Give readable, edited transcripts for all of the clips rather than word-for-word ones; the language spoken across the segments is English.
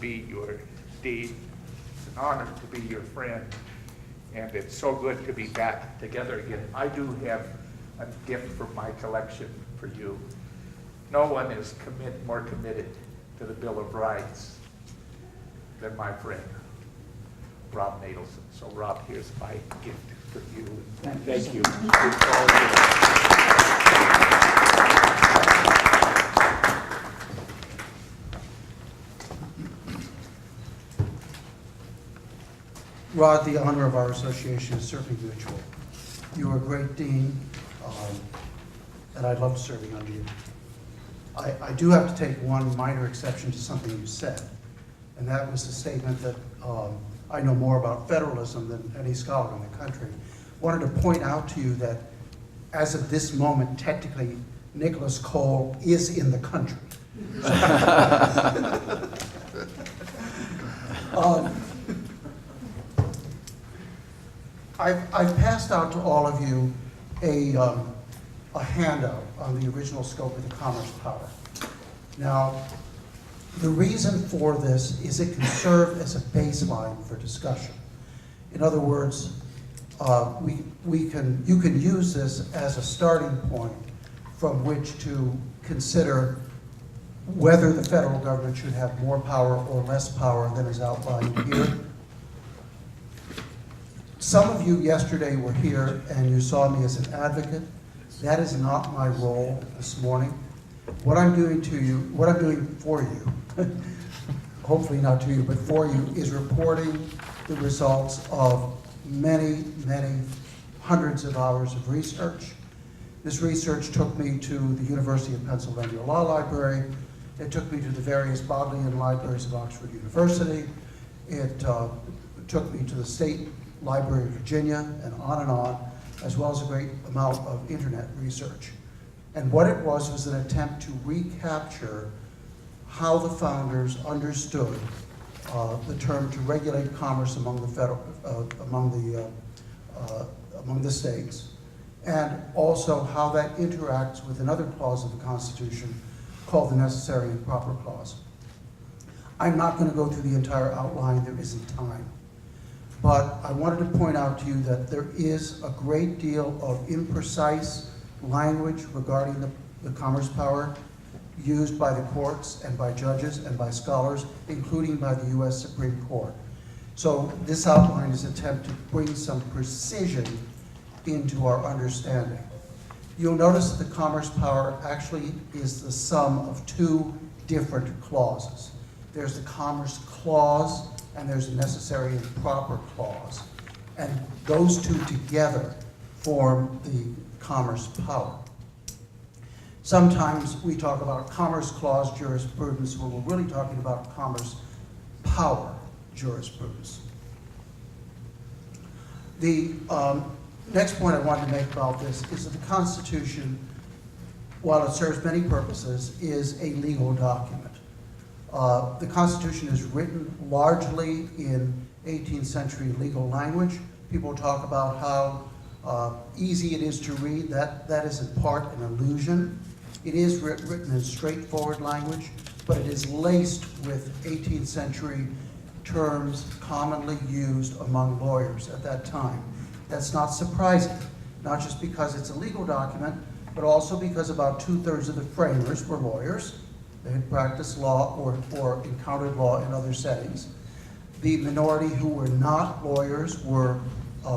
be your dean. It's an honor to be your friend, and it's so good to be back together again. I do have a gift from my collection for you. No one is more committed to the Bill of Rights than my friend, Rob Nadelson. So Rob, here's my gift for you. Thank you. Rod, the honor of our association is certainly mutual. You are a great dean, and I loved serving under you. I do have to take one minor exception to something you said, and that was the statement that I know more about federalism than any scholar in the country. Wanted to point out to you that as of this moment, technically, Nicholas Cole is in the country. I've passed out to all of you a handout on the original scope of the Commerce Power. Now, the reason for this is it can serve as a baseline for discussion. In other words, you can use this as a starting point from which to consider whether the federal government should have more power or less power than is outlined here. Some of you yesterday were here and you saw me as an advocate. That is not my role this morning. What I'm doing for you, hopefully not to you, but for you, is reporting the results of many, many hundreds of hours of research. This research took me to the University of Pennsylvania Law Library. It took me to the various Bodleian libraries of Oxford University. It took me to the State Library of Virginia, and on, as well as a great amount of internet research. And what it was an attempt to recapture how the founders understood the term to regulate commerce among the states, and also how that interacts with another clause of the Constitution called the Necessary and Proper Clause. I'm not going to go through the entire outline, there isn't time. But I wanted to point out to you that there is a great deal of imprecise language regarding the commerce power used by the courts and by judges and by scholars, including by the U.S. Supreme Court. So this outline is an attempt to bring some precision into our understanding. You'll notice that the commerce power actually is the sum of two different clauses. There's the Commerce Clause, and there's a Necessary and Proper Clause. And those two together form the commerce power. Sometimes we talk about Commerce Clause jurisprudence when we're really talking about commerce power jurisprudence. The next point I want to make about this is that the Constitution, while it serves many purposes, is a legal document. The Constitution is written largely in 18th century legal language. People talk about how easy it is to read. That is in part an illusion. It is written in straightforward language, but it is laced with 18th century terms commonly used among lawyers at that time. That's not surprising, not just because it's a legal document, but also because about 2/3 of the framers were lawyers. They had practiced law or encountered law in other settings. The minority who were not lawyers were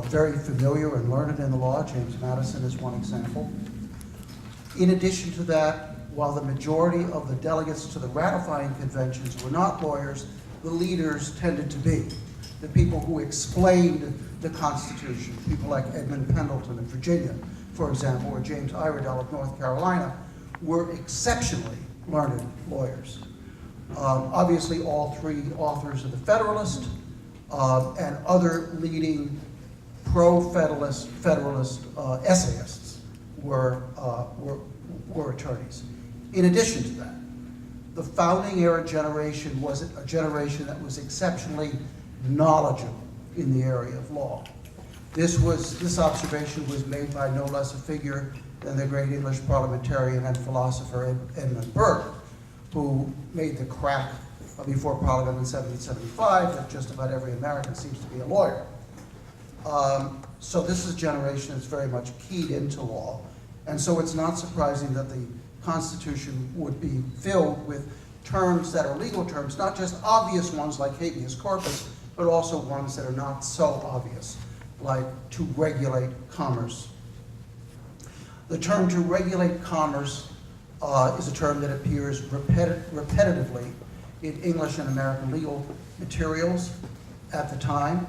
very familiar and learned in the law. James Madison is one example. In addition to that, while the majority of the delegates to the ratifying conventions were not lawyers, the leaders tended to be. The people who explained the Constitution, people like Edmund Pendleton of Virginia, for example, or James Iredell of North Carolina, were exceptionally learned lawyers. Obviously, all three authors of the Federalist and other leading pro-Federalist essayists were attorneys. In addition to that, the founding era generation was a generation that was exceptionally knowledgeable in the area of law. This observation was made by no less a figure than the great English parliamentarian and philosopher Edmund Burke, who made the crack before Parliament in 1775, that just about every American seems to be a lawyer. So this is a generation that's very much keyed into law, and so it's not surprising that the Constitution would be filled with terms that are legal terms, not just obvious ones like habeas corpus, but also ones that are not so obvious, like to regulate commerce. The term to regulate commerce is a term that appears repetitively in English and American legal materials at the time.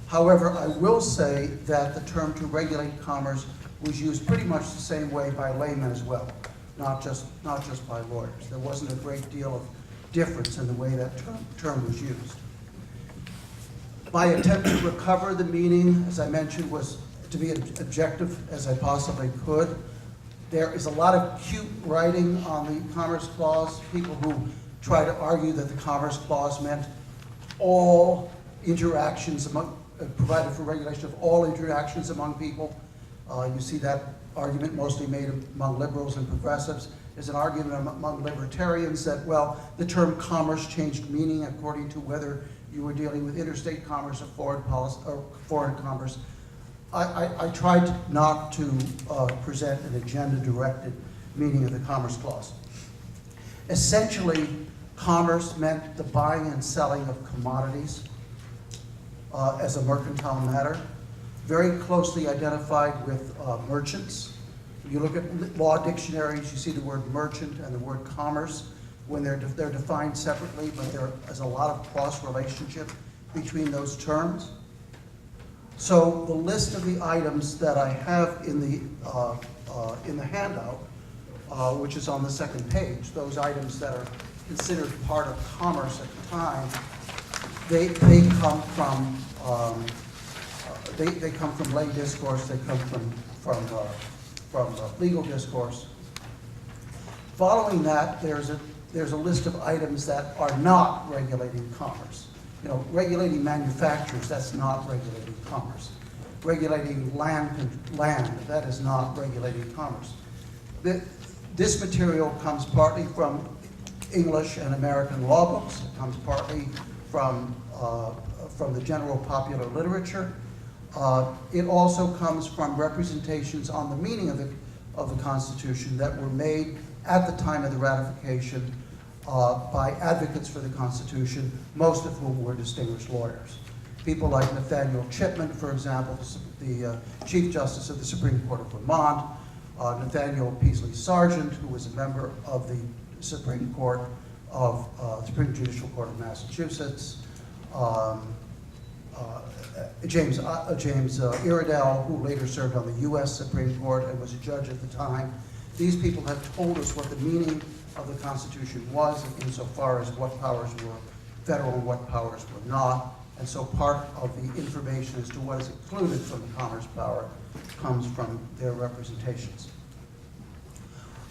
However, I will say that the term to regulate commerce was used pretty much the same way by laymen as well, not just by lawyers. There wasn't a great deal of difference in the way that term was used. My attempt to recover the meaning, as I mentioned, was to be as objective as I possibly could. There is a lot of cute writing on the Commerce Clause, people who try to argue that the Commerce Clause meant all interactions provided for regulation of all interactions among people. You see that argument mostly made among liberals and progressives. There's an argument among libertarians that, well, the term commerce changed meaning according to whether you were dealing with interstate commerce or foreign commerce. I tried not to present an agenda-directed meaning of the Commerce Clause. Essentially, commerce meant the buying and selling of commodities as a mercantile matter, very closely identified with merchants. If you look at law dictionaries, you see the word merchant and the word commerce when they're defined separately, but there is a lot of cross-relationship between those terms. So the list of the items that I have in the handout, which is on the second page, those items that are considered part of commerce at the time, they come from lay discourse. They come from legal discourse. Following that, there's a list of items that are not regulating commerce. You know, regulating manufacturers, that's not regulating commerce. Regulating land, that is not regulating commerce. This material comes partly from English and American law books. It comes partly from the general popular literature. It also comes from representations on the meaning of the Constitution that were made at the time of the ratification by advocates for the Constitution, most of whom were distinguished lawyers. People like Nathaniel Chipman, for example, the Chief Justice of the Supreme Court of Vermont, Nathaniel Peaslee Sargent, who was a member of the Supreme Court of Supreme Judicial Court of Massachusetts, James Iredell, who later served on the U.S. Supreme Court and was a judge at the time. These people have told us what the meaning of the Constitution was insofar as what powers were federal and what powers were not. And so part of the information as to what is included from the commerce power comes from their representations.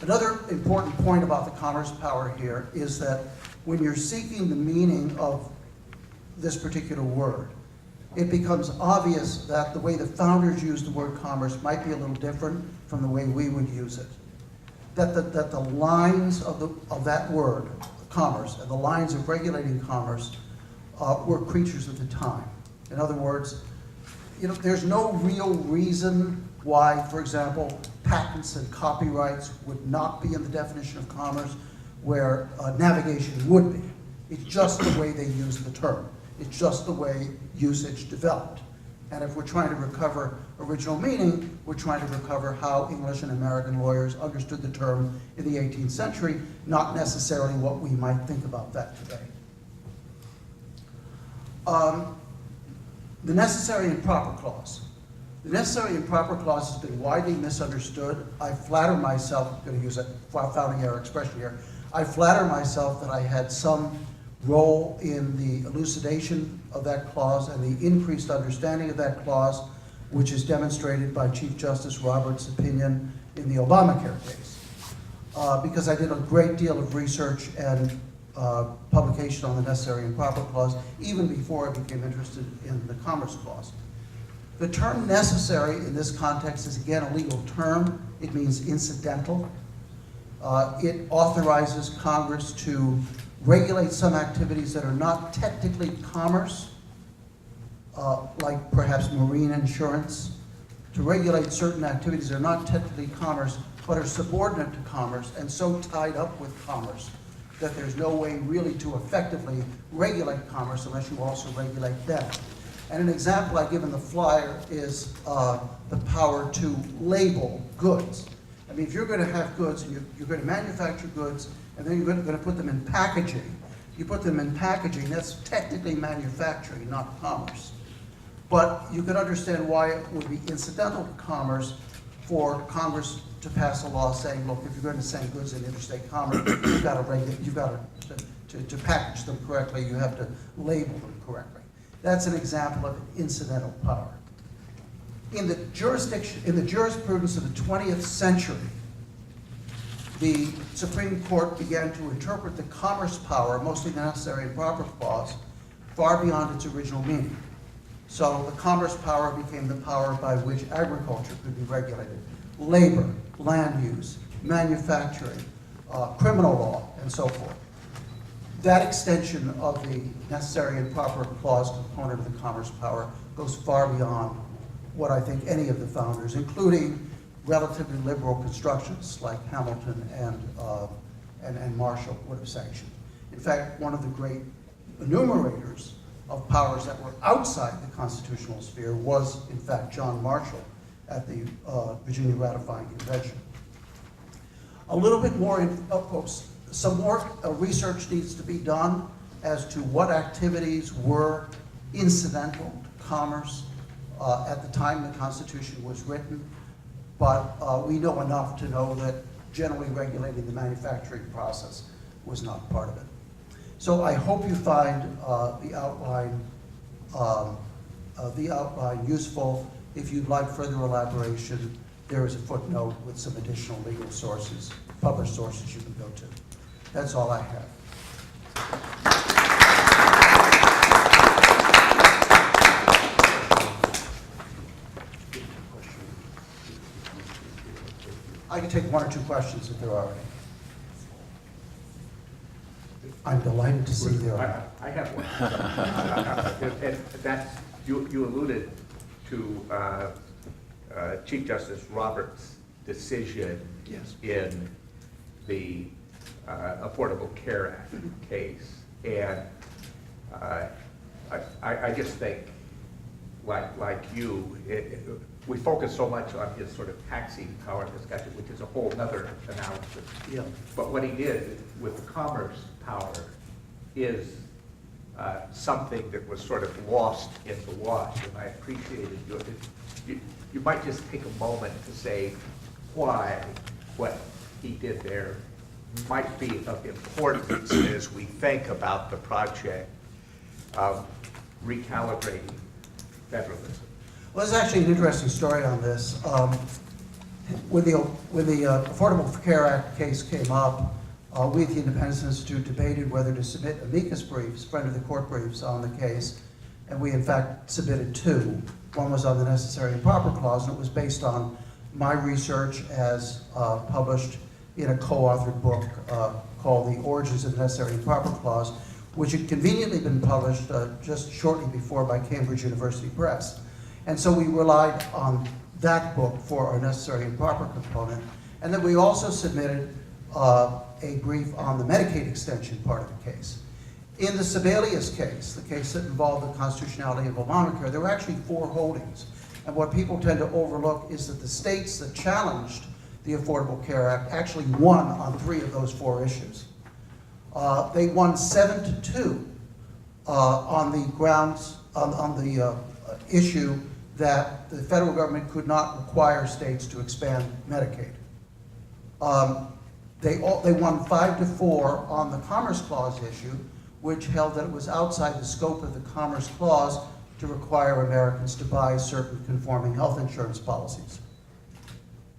Another important point about the commerce power here is that when you're seeking the meaning of this particular word, it becomes obvious that the way the founders used the word commerce might be a little different from the way we would use it. That the lines of that word, commerce, and the lines of regulating commerce were creatures of the time. In other words, you know, there's no real reason why, for example, patents and copyrights would not be in the definition of commerce, where navigation would be. It's just the way they use the term. It's just the way usage developed. And if we're trying to recover original meaning, we're trying to recover how English and American lawyers understood the term in the 18th century, not necessarily what we might think about that today. The necessary and proper clause. The necessary and proper clause has been widely misunderstood. I flatter myself, I'm going to use a founding era expression here, I flatter myself that I had some role in the elucidation of that clause and the increased understanding of that clause, which is demonstrated by Chief Justice Roberts' opinion in the Obamacare case. Because I did a great deal of research and publication on the necessary and proper clause, even before I became interested in the Commerce Clause. The term necessary in this context is again a legal term. It means incidental. It authorizes Congress to regulate some activities that are not technically commerce, like perhaps marine insurance, to regulate certain activities that are not technically commerce, but are subordinate to commerce and so tied up with commerce that there's no way really to effectively regulate commerce unless you also regulate them. And an example I give in the flyer is the power to label goods. I mean, if you're going to have goods and you're going to manufacture goods and then you're going to put them in packaging, you put them in packaging, that's technically manufacturing, not commerce. But you can understand why it would be incidental to commerce for Congress to pass a law saying, look, if you're going to send goods in interstate commerce, you've got to package them correctly, you have to label them correctly. That's an example of an incidental power. In the jurisprudence of the 20th century, the Supreme Court began to interpret the commerce power, mostly the necessary and proper clause, far beyond its original meaning. So the commerce power became the power by which agriculture could be regulated, labor, land use, manufacturing, criminal law, and so forth. That extension of the necessary and proper clause component of the commerce power goes far beyond what I think any of the founders, including relatively liberal constructionists like Hamilton and Marshall, would have sanctioned. In fact, one of the great enumerators of powers that were outside the constitutional sphere was, in fact, John Marshall at the Virginia Ratifying Convention. A little bit more, some more research needs to be done as to what activities were incidental to commerce at the time the Constitution was written, but we know enough to know that generally regulating the manufacturing process was not part of it. So I hope you find the outline useful. If you'd like further elaboration, there is a footnote with some additional legal sources, published sources you can go to. That's all I have. I can take one or two questions if there are any. I'm delighted to see there are. I have one. And that's, you alluded to Chief Justice Roberts' decision in the Affordable Care Act case. And I just think, like you, we focus so much on his sort of taxing power discussion, which is a whole other analysis. Yeah. But what he did with the commerce power is something that was sort of lost in the wash, and I appreciated you might just take a moment to say why what he did there might be of importance as we think about the project of recalibrating federalism. Well, there's actually an interesting story on this. When the Affordable Care Act case came up, we at the Independence Institute debated whether to submit amicus briefs, friend of the court briefs, on the case, and we in fact submitted two. One was on the necessary and proper clause, and it was based on my research as published in a co-authored book called The Origins of the Necessary and Proper Clause, which had conveniently been published just shortly before by Cambridge University Press. And so we relied on that book for our necessary and proper component. And then we also submitted a brief on the Medicaid extension part of the case. In the Sebelius case, the case that involved the constitutionality of Obamacare, there were actually 4 holdings. And what people tend to overlook is that the states that challenged the Affordable Care Act actually won on 3 of those 4 issues. They won 7-2 on the grounds, on the issue that the federal government could not require states to expand Medicaid. They won 5-4 on the Commerce Clause issue, which held that it was outside the scope of the Commerce Clause to require Americans to buy certain conforming health insurance policies.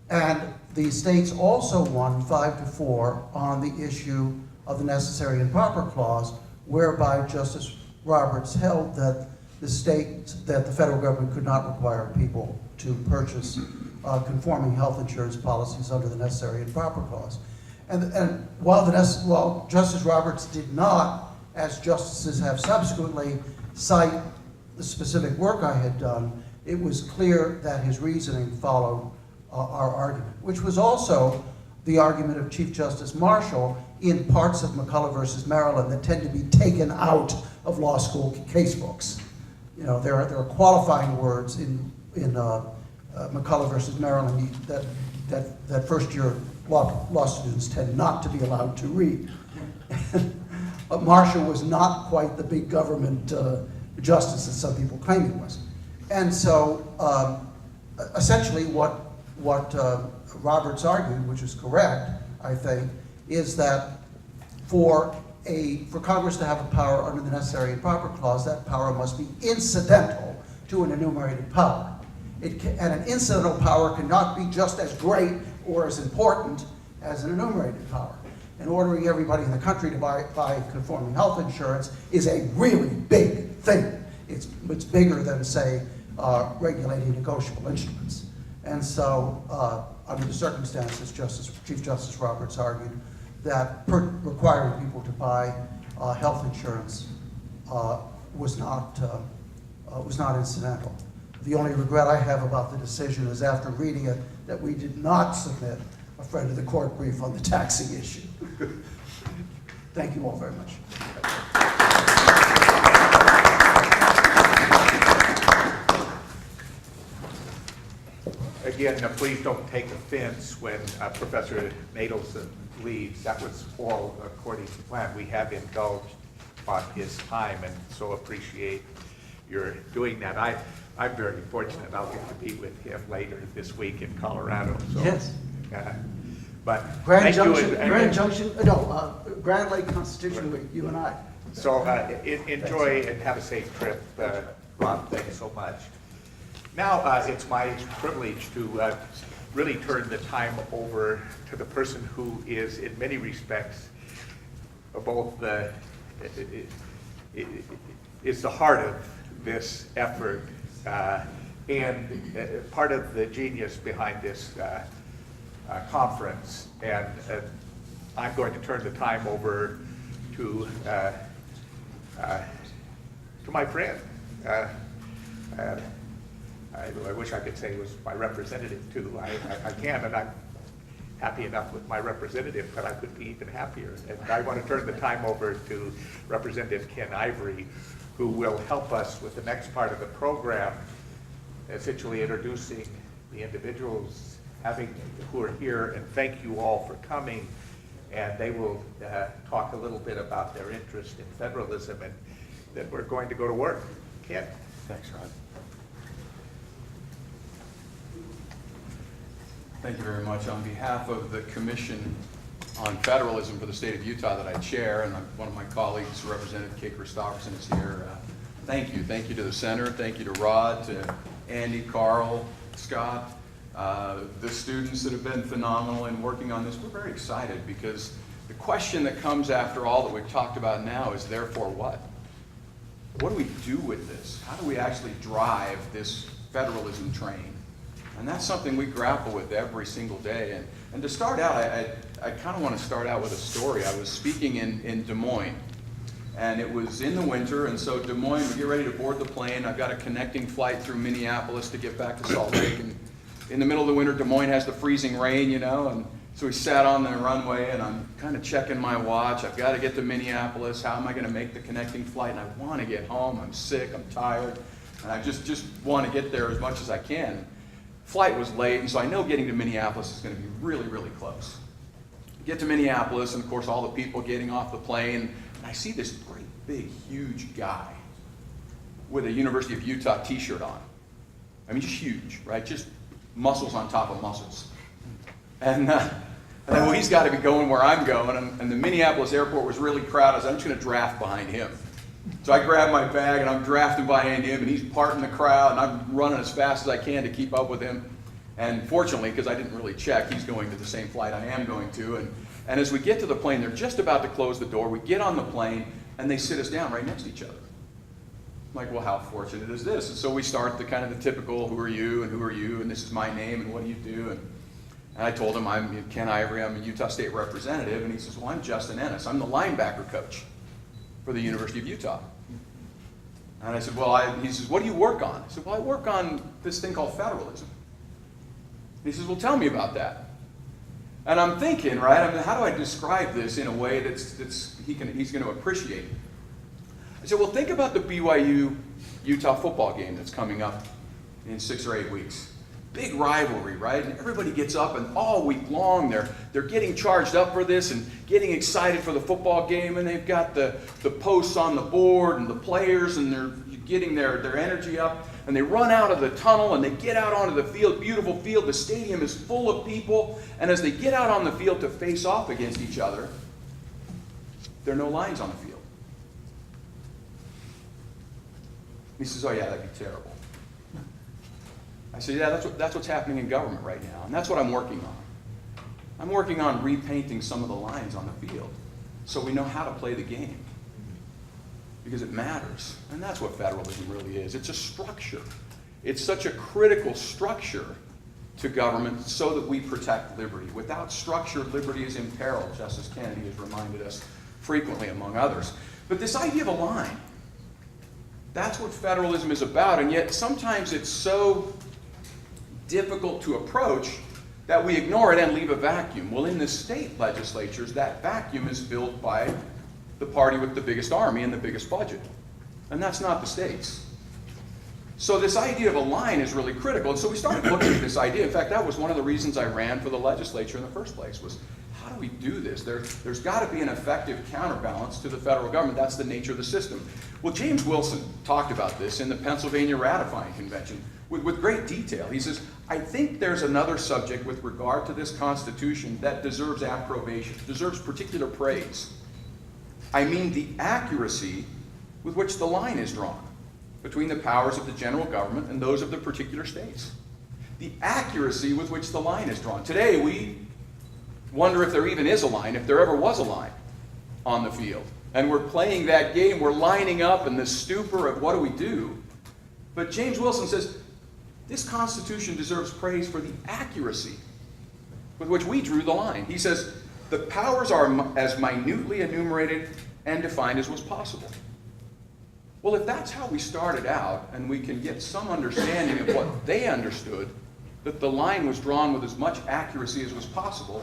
And the states also won 5-4 on the issue of the Necessary and Proper Clause, whereby Justice Roberts held that the federal government could not require people to purchase conforming health insurance policies under the Necessary and Proper Clause. And while Justice Roberts did not, as justices have subsequently, cite the specific work I had done, it was clear that his reasoning followed our argument, which was also the argument of Chief Justice Marshall in parts of McCullough versus Maryland that tend to be taken out of law school case books. You know, there are qualifying words in McCullough versus Maryland that first-year law students tend not to be allowed to read. But Marshall was not quite the big government justice that some people claim he was. And so, essentially, what Roberts argued, which is correct, I think, is that for Congress to have a power under the Necessary and Proper Clause, that power must be incidental to an enumerated power. And an incidental power cannot be just as great or as important as an enumerated power. And ordering everybody in the country to buy conforming health insurance is a really big thing. It's bigger than, say, regulating negotiable instruments. And so, under the circumstances, Chief Justice Roberts argued that requiring people to buy health insurance was not incidental. The only regret I have about the decision is, after reading it, that we did not submit a friend of the court brief on the taxing issue. Thank you all very much. Again, please don't take offense when Professor Nadelson leaves. That was all according to plan. We have indulged on his time and so appreciate your doing that. I'm very fortunate. I'll get to be with him later this week in Colorado. So, yes. But Grand Lake Constitution Week, you and I. So enjoy and have a safe trip, Rob. Thanks so much. Now it's my privilege to really turn the time over to the person who is, in many respects, both is the heart of this effort and part of the genius behind this conference. And I'm going to turn the time over to my friend. I wish I could say he was my representative too. I can, and I'm happy enough with my representative, but I could be even happier. And I want to turn the time over to Representative Ken Ivory, who will help us with the next part of the program, essentially introducing the individuals who are here, and thank you all for coming. And they will talk a little bit about their interest in federalism, and then we're going to go to work. Ken. Thanks, Rod. Thank you very much. On behalf of the Commission on Federalism for the state of Utah that I chair, and one of my colleagues, Representative Kay Christopherson, is here. Thank you. Thank you to the Center. Thank you to Rod, to Andy, Carl, Scott, the students that have been phenomenal in working on this. We're very excited because the question that comes after all that we've talked about now is, therefore what? What do we do with this? How do we actually drive this federalism train? And that's something we grapple with every single day. And to start out, I kind of want to start out with a story. I was speaking in Des Moines, and it was in the winter, and so Des Moines, we get ready to board the plane. I've got a connecting flight through Minneapolis to get back to Salt Lake. And in the middle of the winter, Des Moines has the freezing rain, you know, and so we sat on the runway, and I'm kind of checking my watch. I've got to get to Minneapolis. How am I going to make the connecting flight? And I want to get home. I'm sick. I'm tired. And I just want to get there as much as I can. Flight was late, and so I know getting to Minneapolis is going to be really, really close. Get to Minneapolis, and of course all the people getting off the plane, and I see this great, big, huge guy with a University of Utah t-shirt on. I mean, just huge, right? Just muscles on top of muscles. And I thought, well, he's got to be going where I'm going, and the Minneapolis airport was really crowded, so I'm just going to draft behind him. So I grab my bag and I'm drafting behind him, and he's parting the crowd, and I'm running as fast as I can to keep up with him. And fortunately, because I didn't really check, he's going to the same flight I am going to. And as we get to the plane, they're just about to close the door. We get on the plane, and they sit us down right next to each other. I'm like, well, how fortunate is this? And so we start the kind of the typical, who are you, and who are you, and this is my name, and what do you do? And I told him, I'm Ken Ivory, I'm a Utah State representative, and he says, well, I'm Justin Ennis. I'm the linebacker coach for the University of Utah. And I said, well, he says, what do you work on? I said, well, I work on this thing called federalism. And he says, well, tell me about that. And I'm thinking, right, I mean, how do I describe this in a way that's he's going to appreciate? I said, well, think about the BYU-Utah football game that's coming up in 6 or 8 weeks. Big rivalry, right? And everybody gets up, and all week long they're getting charged up for this and getting excited for the football game, and they've got the posts on the board and the players, and they're getting their energy up, and they run out of the tunnel and they get out onto the field, beautiful field. The stadium is full of people, and as they get out on the field to face off against each other, there are no lines on the field. He says, oh yeah, that'd be terrible. I said, yeah, that's what's happening in government right now, and that's what I'm working on. I'm working on repainting some of the lines on the field so we know how to play the game, because it matters. And that's what federalism really is. It's a structure. It's such a critical structure to government so that we protect liberty. Without structure, liberty is imperiled, just as Kennedy has reminded us frequently, among others. But this idea of a line, that's what federalism is about, and yet sometimes it's so difficult to approach that we ignore it and leave a vacuum. Well, in the state legislatures, that vacuum is filled by the party with the biggest army and the biggest budget. And that's not the states. So this idea of a line is really critical. And so we started looking at this idea. In fact, that was one of the reasons I ran for the legislature in the first place, was how do we do this? There's got to be an effective counterbalance to the federal government. That's the nature of the system. Well, James Wilson talked about this in the Pennsylvania Ratifying Convention with great detail. He says, I think there's another subject with regard to this Constitution that deserves approbation, deserves particular praise. I mean the accuracy with which the line is drawn between the powers of the general government and those of the particular states. The accuracy with which the line is drawn. Today we wonder if there even is a line, if there ever was a line on the field. And we're playing that game, we're lining up in the stupor of what do we do. But James Wilson says, this Constitution deserves praise for the accuracy with which we drew the line. He says, the powers are as minutely enumerated and defined as was possible. Well, if that's how we started out, and we can get some understanding of what they understood, that the line was drawn with as much accuracy as was possible,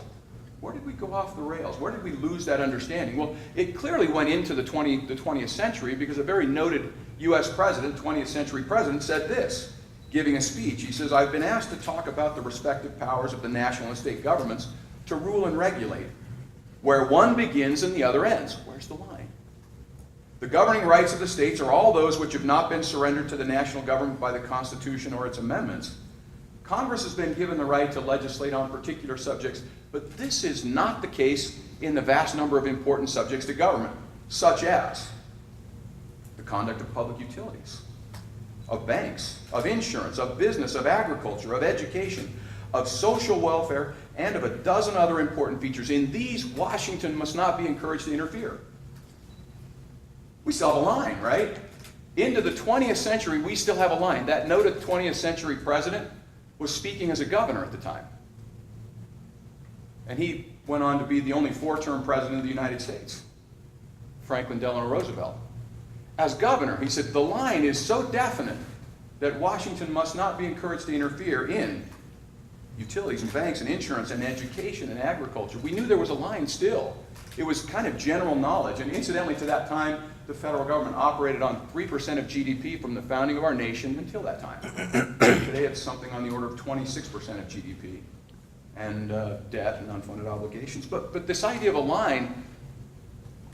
where did we go off the rails? Where did we lose that understanding? Well, it clearly went into the 20th century, because a very noted U.S. president, 20th century president, said this, giving a speech. He says, I've been asked to talk about the respective powers of the national and state governments to rule and regulate, where one begins and the other ends. Where's the line? The governing rights of the states are all those which have not been surrendered to the national government by the Constitution or its amendments. Congress has been given the right to legislate on particular subjects, but this is not the case in the vast number of important subjects to government, such as the conduct of public utilities, of banks, of insurance, of business, of agriculture, of education, of social welfare, and of a dozen other important features. In these, Washington must not be encouraged to interfere. We still have a line, right? Into the 20th century, we still have a line. That noted 20th century president was speaking as a governor at the time. And he went on to be the only 4-term president of the United States, Franklin Delano Roosevelt. As governor, he said, the line is so definite that Washington must not be encouraged to interfere in utilities and banks and insurance and education and agriculture. We knew there was a line still. It was kind of general knowledge. And incidentally, to that time, the federal government operated on 3% of GDP from the founding of our nation until that time. Today it's something on the order of 26% of GDP and debt and unfunded obligations. But this idea of a line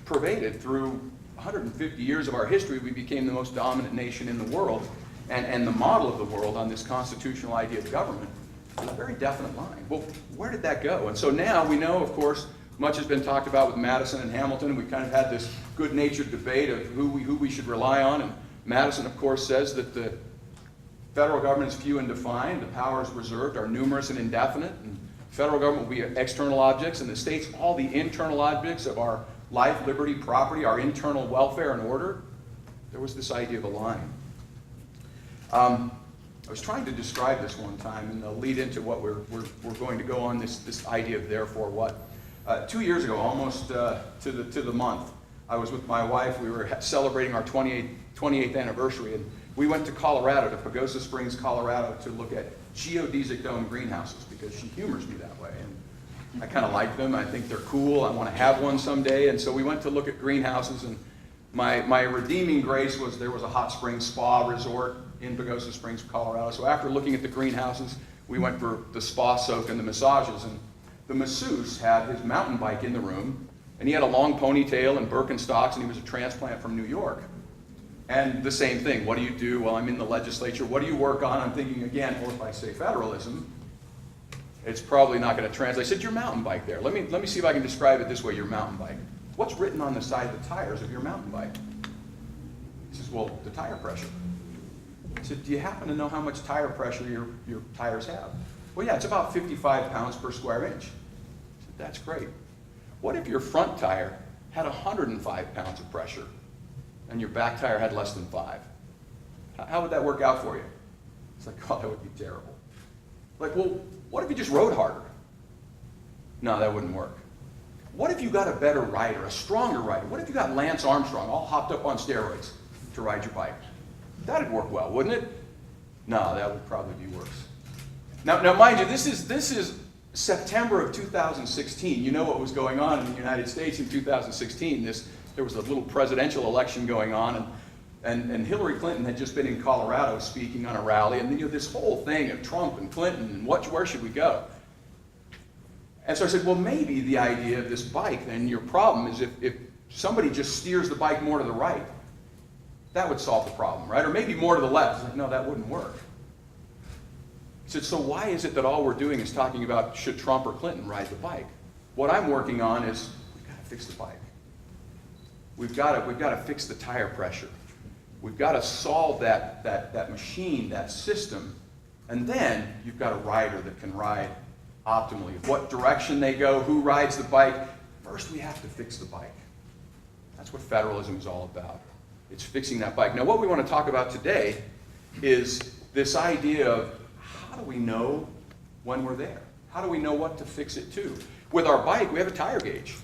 pervaded through 150 years of our history. We became the most dominant nation in the world and the model of the world on this constitutional idea of government. It's a very definite line. Well, where did that go? And so now we know, of course, much has been talked about with Madison and Hamilton. We've kind of had this good-natured debate of who we should rely on. And Madison, of course, says that the federal government is few and defined. The powers reserved are numerous and indefinite. And federal government will be external objects, and the states all the internal objects of our life, liberty, property, our internal welfare and order. There was this idea of a line. I was trying to describe this one time, and they'll lead into what we're going to go on, this idea of therefore what. 2 years ago, almost to the month, I was with my wife. We were celebrating our 28th anniversary, and we went to Colorado, to Pagosa Springs, Colorado, to look at geodesic dome greenhouses, because she humors me that way. And I kind of like them. I think they're cool. I want to have one someday. And so we went to look at greenhouses, and my redeeming grace was there was a hot spring spa resort in Pagosa Springs, Colorado. So after looking at the greenhouses, we went for the spa soak and the massages. And the masseuse had his mountain bike in the room, and he had a long ponytail and Birkenstocks, and he was a transplant from New York. And the same thing, what do you do? Well, I'm in the legislature. What do you work on? I'm thinking again, well, if I say federalism, it's probably not going to translate. I said, your mountain bike there. Let me see if I can describe it this way, your mountain bike. What's written on the side of the tires of your mountain bike? He says, well, the tire pressure. I said, do you happen to know how much tire pressure your tires have? Well, yeah, it's about 55 pounds per square inch. I said, that's great. What if your front tire had 105 pounds of pressure and your back tire had less than 5? How would that work out for you? It's like, oh, that would be terrible. Like, well, what if you just rode harder? No, that wouldn't work. What if you got a better rider, a stronger rider? What if you got Lance Armstrong all hopped up on steroids to ride your bike? That'd work well, wouldn't it? No, that would probably be worse. Now mind you, this is September of 2016. You know what was going on in the United States in 2016. There was a little presidential election going on, and Hillary Clinton had just been in Colorado speaking on a rally, and this whole thing of Trump and Clinton and where should we go? And so I said, well, maybe the idea of this bike, then your problem is if somebody just steers the bike more to the right, that would solve the problem, right? Or maybe more to the left. It's like, no, that wouldn't work. He said, so why is it that all we're doing is talking about should Trump or Clinton ride the bike? What I'm working on is we've got to fix the bike. We've got to fix the tire pressure. We've got to solve that machine, that system, and then you've got a rider that can ride optimally. What direction they go, who rides the bike. First, we have to fix the bike. That's what federalism is all about. It's fixing that bike. Now, what we want to talk about today is this idea of how do we know when we're there? How do we know what to fix it to? With our bike, we have a tire gauge.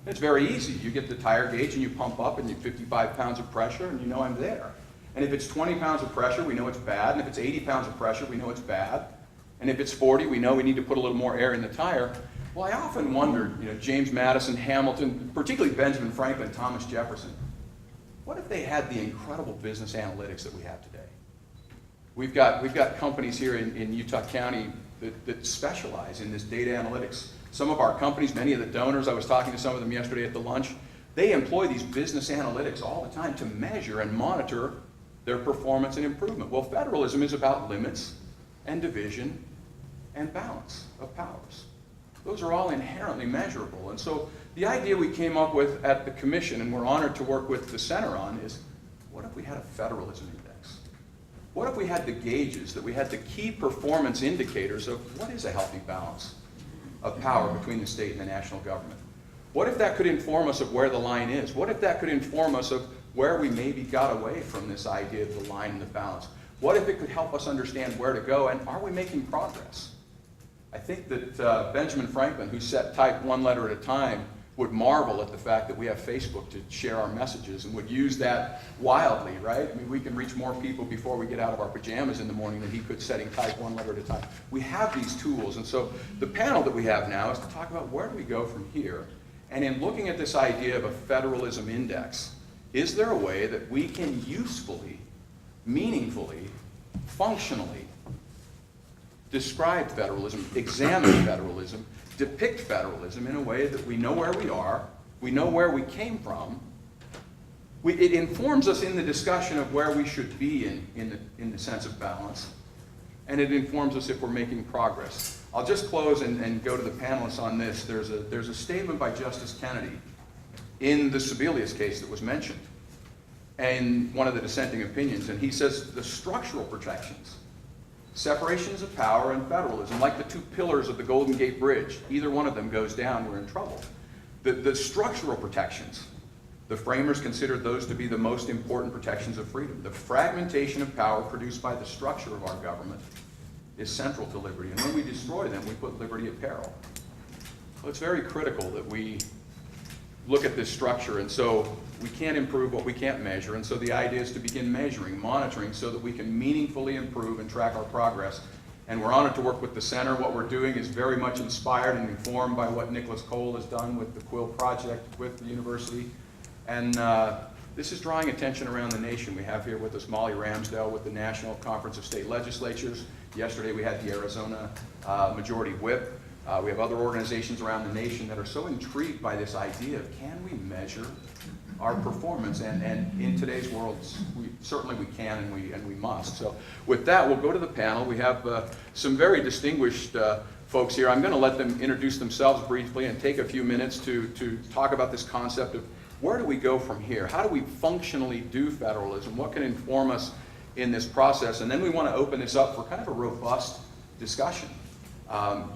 It's very easy. You get the tire gauge and you pump up and you 55 pounds of pressure and you know I'm there. And if it's 20 pounds of pressure, we know it's bad. And if it's 80 pounds of pressure, we know it's bad. And if it's 40, we know we need to put a little more air in the tire. Well, I often wondered, James Madison, Hamilton, particularly Benjamin Franklin, Thomas Jefferson, what if they had the incredible business analytics that we have today? We've got companies here in Utah County that specialize in this data analytics. Some of our companies, many of the donors, I was talking to some of them yesterday at the lunch, they employ these business analytics all the time to measure and monitor their performance and improvement. Well, federalism is about limits and division and balance of powers. Those are all inherently measurable. And so the idea we came up with at the commission, and we're honored to work with the center on, is what if we had a federalism index? What if we had the gauges, that we had the key performance indicators of what is a healthy balance of power between the state and the national government? What if that could inform us of where the line is? What if that could inform us of where we maybe got away from this idea of the line and the balance? What if it could help us understand where to go, and are we making progress? I think that Benjamin Franklin, who set type one letter at a time, would marvel at the fact that we have Facebook to share our messages and would use that wildly, right? I mean, we can reach more people before we get out of our pajamas in the morning than he could setting type one letter at a time. We have these tools, and so the panel that we have now is to talk about where do we go from here. And in looking at this idea of a federalism index, is there a way that we can usefully, meaningfully, functionally describe federalism, examine federalism, depict federalism in a way that we know where we are, we know where we came from. It informs us in the discussion of where we should be in the sense of balance, and it informs us if we're making progress. I'll just close and go to the panelists on this. There's a statement by Justice Kennedy in the Sebelius case that was mentioned, and one of the dissenting opinions, and he says the structural protections, separations of power and federalism, like the two pillars of the Golden Gate Bridge, either one of them goes down, we're in trouble. The structural protections The framers considered those to be the most important protections of freedom. The fragmentation of power produced by the structure of our government is central to liberty, and when we destroy them, we put liberty at peril. So it's very critical that we look at this structure, and so we can't improve what we can't measure, and so the idea is to begin measuring, monitoring, so that we can meaningfully improve and track our progress. And we're honored to work with the center. What we're doing is very much inspired and informed by what Nicholas Cole has done with the Quill Project with the university. And this is drawing attention around the nation. We have here with us Molly Ramsdale with the National Conference of State Legislatures. Yesterday we had the Arizona Majority Whip. We have other organizations around the nation that are so intrigued by this idea of can we measure our performance, and in today's world, certainly we can and we must. So with that, we'll go to the panel. We have some very distinguished folks here. I'm going to let them introduce themselves briefly and take a few minutes to talk about this concept of where do we go from here? How do we functionally do federalism? What can inform us in this process? And then we want to open this up for kind of a robust discussion.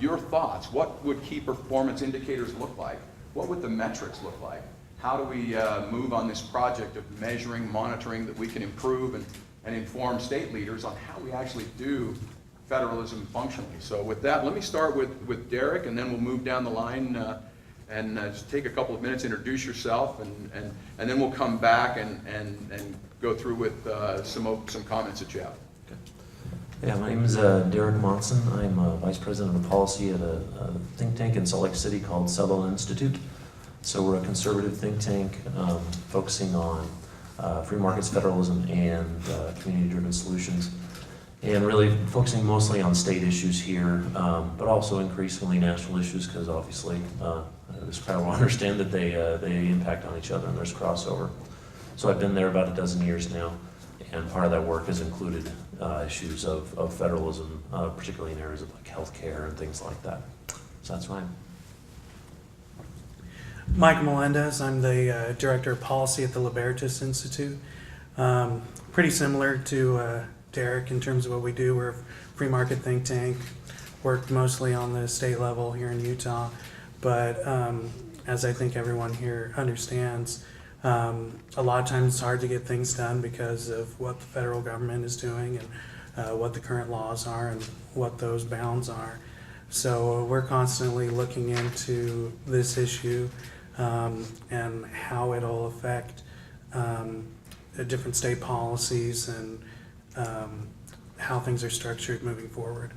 Your thoughts, what would key performance indicators look like? What would the metrics look like? How do we move on this project of measuring, monitoring, that we can improve and inform state leaders on how we actually do federalism functionally? So with that, let me start with Derek, and then we'll move down the line and just take a couple of minutes, introduce yourself, and then we'll come back and go through with some comments that you have. Yeah, my name is Derek Monson. I'm Vice President of Policy at a think tank in Salt Lake City called Sutherland Institute. So we're a conservative think tank focusing on free markets, federalism, and community-driven solutions. And really focusing mostly on state issues here, but also increasingly national issues, because obviously this crowd will understand that they impact on each other and there's crossover. So I've been there about a dozen years now, and part of that work has included issues of federalism, particularly in areas of like healthcare and things like that. So that's mine. Mike Melendez, I'm the Director of Policy at the Libertas Institute. Pretty similar to Derek in terms of what we do. We're a free market think tank, work mostly on the state level here in Utah, but as I think everyone here understands, a lot of times it's hard to get things done because of what the federal government is doing and what the current laws are and what those bounds are. So we're constantly looking into this issue and how it'll affect the different state policies and how things are structured moving forward.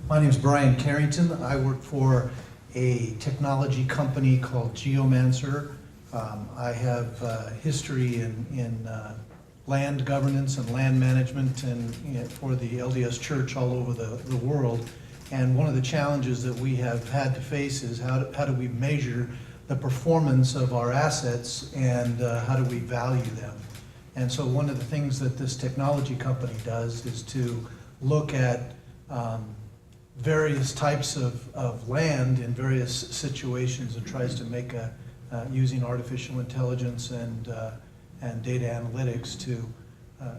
My name is Brian Carrington. I work for a technology company called Geomancer. I have history in land governance and land management and for the LDS Church all over the world. And one of the challenges that we have had to face is how do we measure the performance of our assets and how do we value them? And so one of the things that this technology company does is to look at various types of land in various situations and tries to make using artificial intelligence and data analytics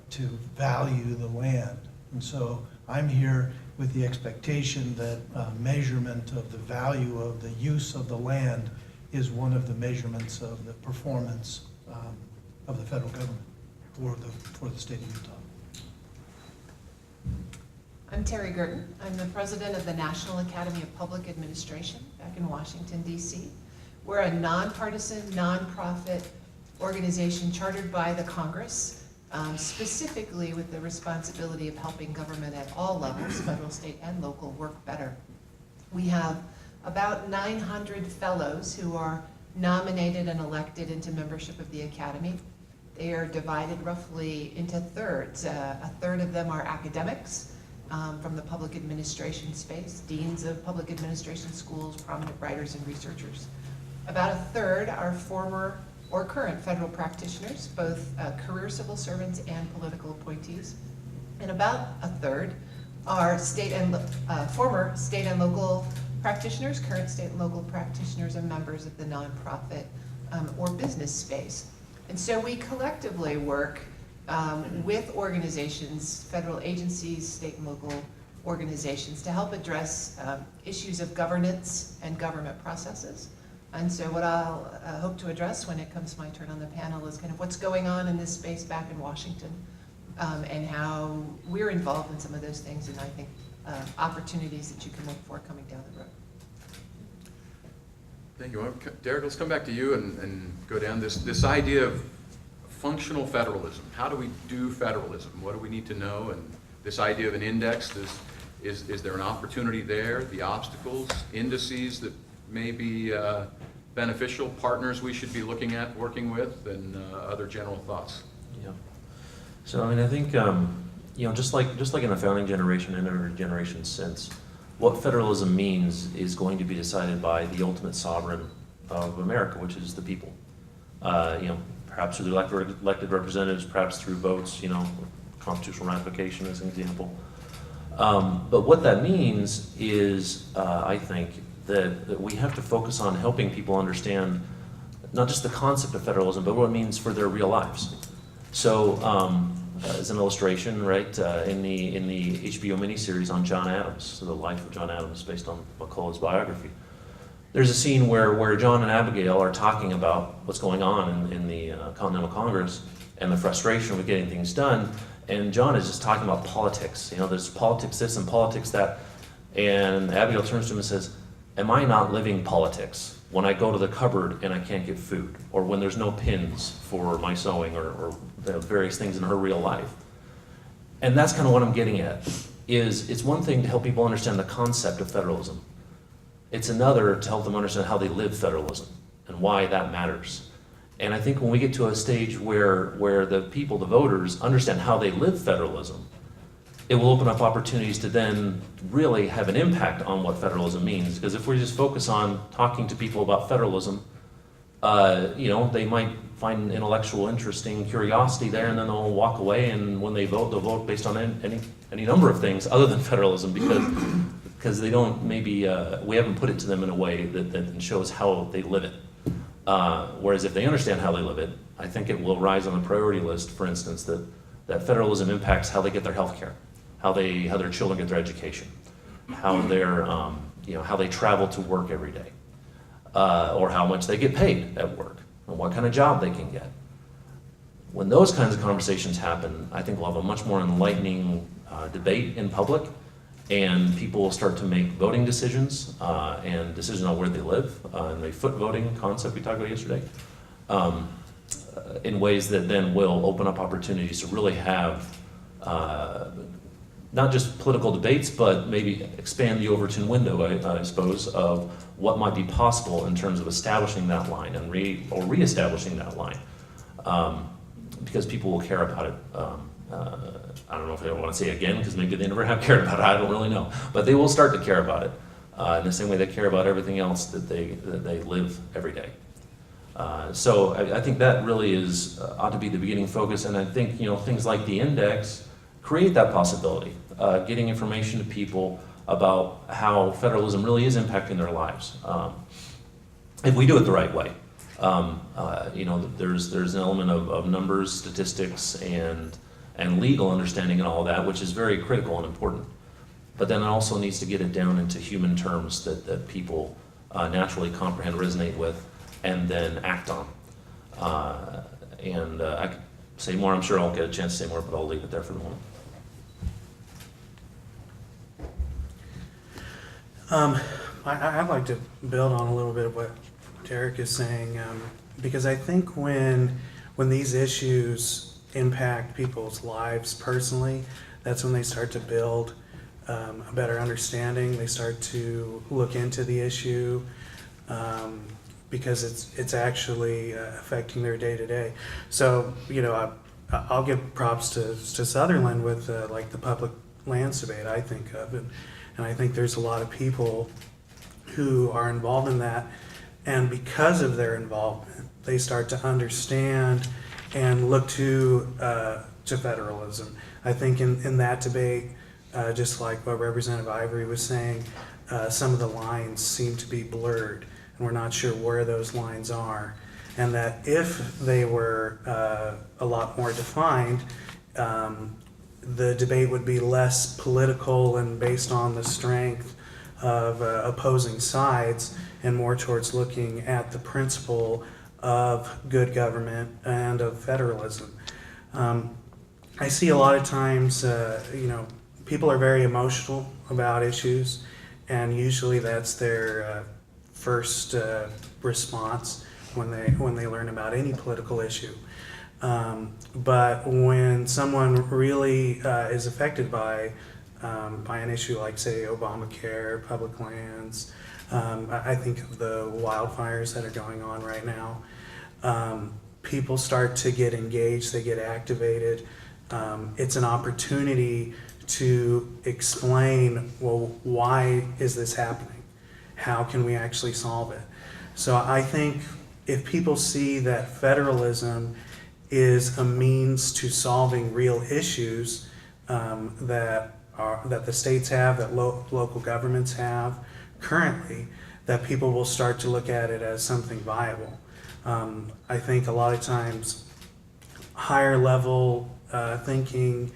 to value the land. And so I'm here with the expectation that measurement of the value of the use of the land is one of the measurements of the performance of the federal government for the state of Utah. I'm Terry Girton. I'm the president of the National Academy of Public Administration back in Washington, D.C. We're a nonpartisan, nonprofit organization chartered by the Congress, specifically with the responsibility of helping government at all levels, federal, state, and local, work better. We have about 900 fellows who are nominated and elected into membership of the Academy. They are divided roughly into thirds. A third of them are academics from the public administration space, deans of public administration schools, prominent writers and researchers. About a third are former or current federal practitioners, both career civil servants and political appointees. And about a third are former state and local practitioners, current state and local practitioners, and members of the nonprofit or business space. And so we collectively work with organizations, federal agencies, state and local organizations, to help address issues of governance and government processes, And so what I'll hope to address when it comes my turn on the panel is kind of what's going on in this space back in Washington, and how we're involved in some of those things, and I think opportunities that you can look for coming down the road. Thank you. Derek, let's come back to you and go down this idea of functional federalism. How do we do federalism? What do we need to know? And this idea of an index, is there an opportunity there? The obstacles, indices that may be beneficial, partners we should be looking at, working with, and other general thoughts? Yeah. So, I mean, I think, just like in the founding generation and intergeneration sense, what federalism means is going to be decided by the ultimate sovereign of America, which is the people. Perhaps through the elected representatives, perhaps through votes, constitutional ratification as an example. But what that means is, I think, that we have to focus on helping people understand not just the concept of federalism, but what it means for their real lives. So, as an illustration, right, in the HBO miniseries on John Adams, so the life of John Adams based on McCullough's biography, there's a scene where John and Abigail are talking about what's going on in the Continental Congress and the frustration with getting things done, and John is just talking about politics. There's politics this and politics that, and Abigail turns to him and says, "Am I not living politics when I go to the cupboard and I can't get food, or when there's no pins for my sewing, or the various things in her real life?" And that's kind of what I'm getting at, is it's one thing to help people understand the concept of federalism. It's another to help them understand how they live federalism and why that matters. And I think when we get to a stage where the people, the voters, understand how they live federalism, it will open up opportunities to then really have an impact on what federalism means. Because if we just focus on talking to people about federalism, they might find intellectual interesting curiosity there, and then they'll walk away, and when they vote, they'll vote based on any number of things other than federalism, because they don't, maybe we haven't put it to them in a way that shows how they live it. Whereas if they understand how they live it, I think it will rise on the priority list, for instance, that federalism impacts how they get their health care, how their children get their education, how how they travel to work every day, or how much they get paid at work, and what kind of job they can get. When those kinds of conversations happen, I think we'll have a much more enlightening debate in public, and people will start to make voting decisions and decisions on where they live, and the foot voting concept we talked about yesterday, in ways that then will open up opportunities to really have not just political debates, but maybe expand the Overton window, I suppose, of what might be possible in terms of establishing that line and reestablishing that line, because people will care about it. I don't know if I want to say again, because maybe they never have cared about it, I don't really know. But they will start to care about it in the same way they care about everything else that they live every day. So I think that really ought to be the beginning focus, and I think things like the index create that possibility, getting information to people about how federalism really is impacting their lives, if we do it the right way. There's an element of numbers, statistics, and legal understanding and all that, which is very critical and important. But then it also needs to get it down into human terms that people naturally comprehend, resonate with, and then act on. I could say more, I'm sure I'll get a chance to say more, but I'll leave it there for the moment. I'd like to build on a little bit of what Derek is saying, because I think when these issues impact people's lives personally, that's when they start to build a better understanding. They start to look into the issue because it's actually affecting their day-to-day. So, I'll give props to Sutherland with like the public lands debate, I think of it. And I think there's a lot of people who are involved in that, and because of their involvement, they start to understand and look to federalism. I think in that debate, just like what Representative Ivory was saying, some of the lines seem to be blurred, and we're not sure where those lines are. And that if they were a lot more defined, the debate would be less political and based on the strength of opposing sides and more towards looking at the principle of good government and of federalism. I see a lot of times, people are very emotional about issues, and usually that's their first response when they learn about any political issue. But when someone really is affected by an issue like, say, Obamacare, public lands, I think of the wildfires that are going on right now, people start to get engaged, they get activated. It's an opportunity to explain, well, why is this happening? How can we actually solve it? So I think if people see that federalism is a means to solving real issues that the states have, that local governments have currently, that people will start to look at it as something viable. I think a lot of times higher level thinking,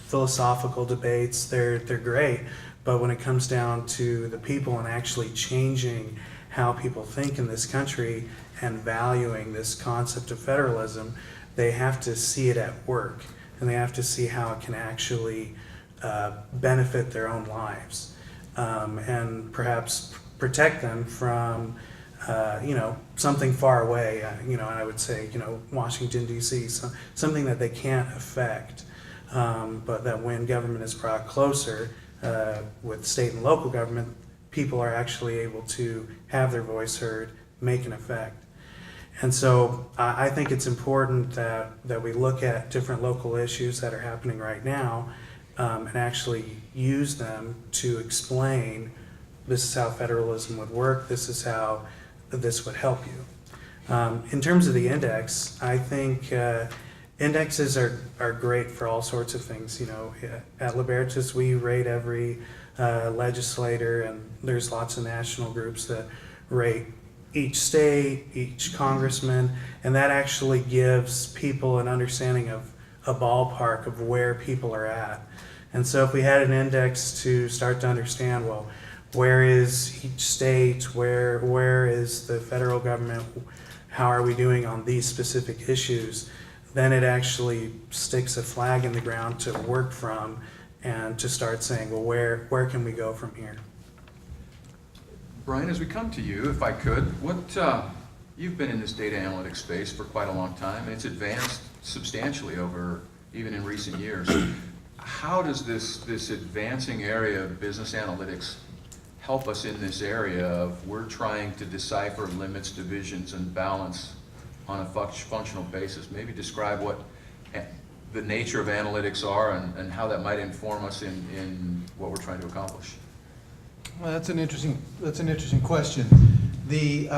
philosophical debates, they're great, but when it comes down to the people and actually changing how people think in this country and valuing this concept of federalism, they have to see it at work, and they have to see how it can actually benefit their own lives, and perhaps protect them from something far away, and I would say, Washington, D.C., something that they can't affect, but that when government is brought closer with state and local government, people are actually able to have their voice heard, make an effect. And so I think it's important that we look at different local issues that are happening right now and actually use them to explain, this is how federalism would work, this is how this would help you. In terms of the index, I think indexes are great for all sorts of things. At Libertas, we rate every legislator, and there's lots of national groups that rate each state, each congressman, and that actually gives people an understanding of a ballpark of where people are at. And so if we had an index to start to understand, well, where is each state, where is the federal government, how are we doing on these specific issues, then it actually sticks a flag in the ground to work from and to start saying, well, where can we go from here? Brian, as we come to you, if I could, you've been in this data analytics space for quite a long time, and it's advanced substantially over even in recent years. How does this advancing area of business analytics help us in this area of we're trying to decipher limits, divisions, and balance on a functional basis? Maybe describe what the nature of analytics are and how that might inform us in what we're trying to accomplish. Well, that's an interesting question. The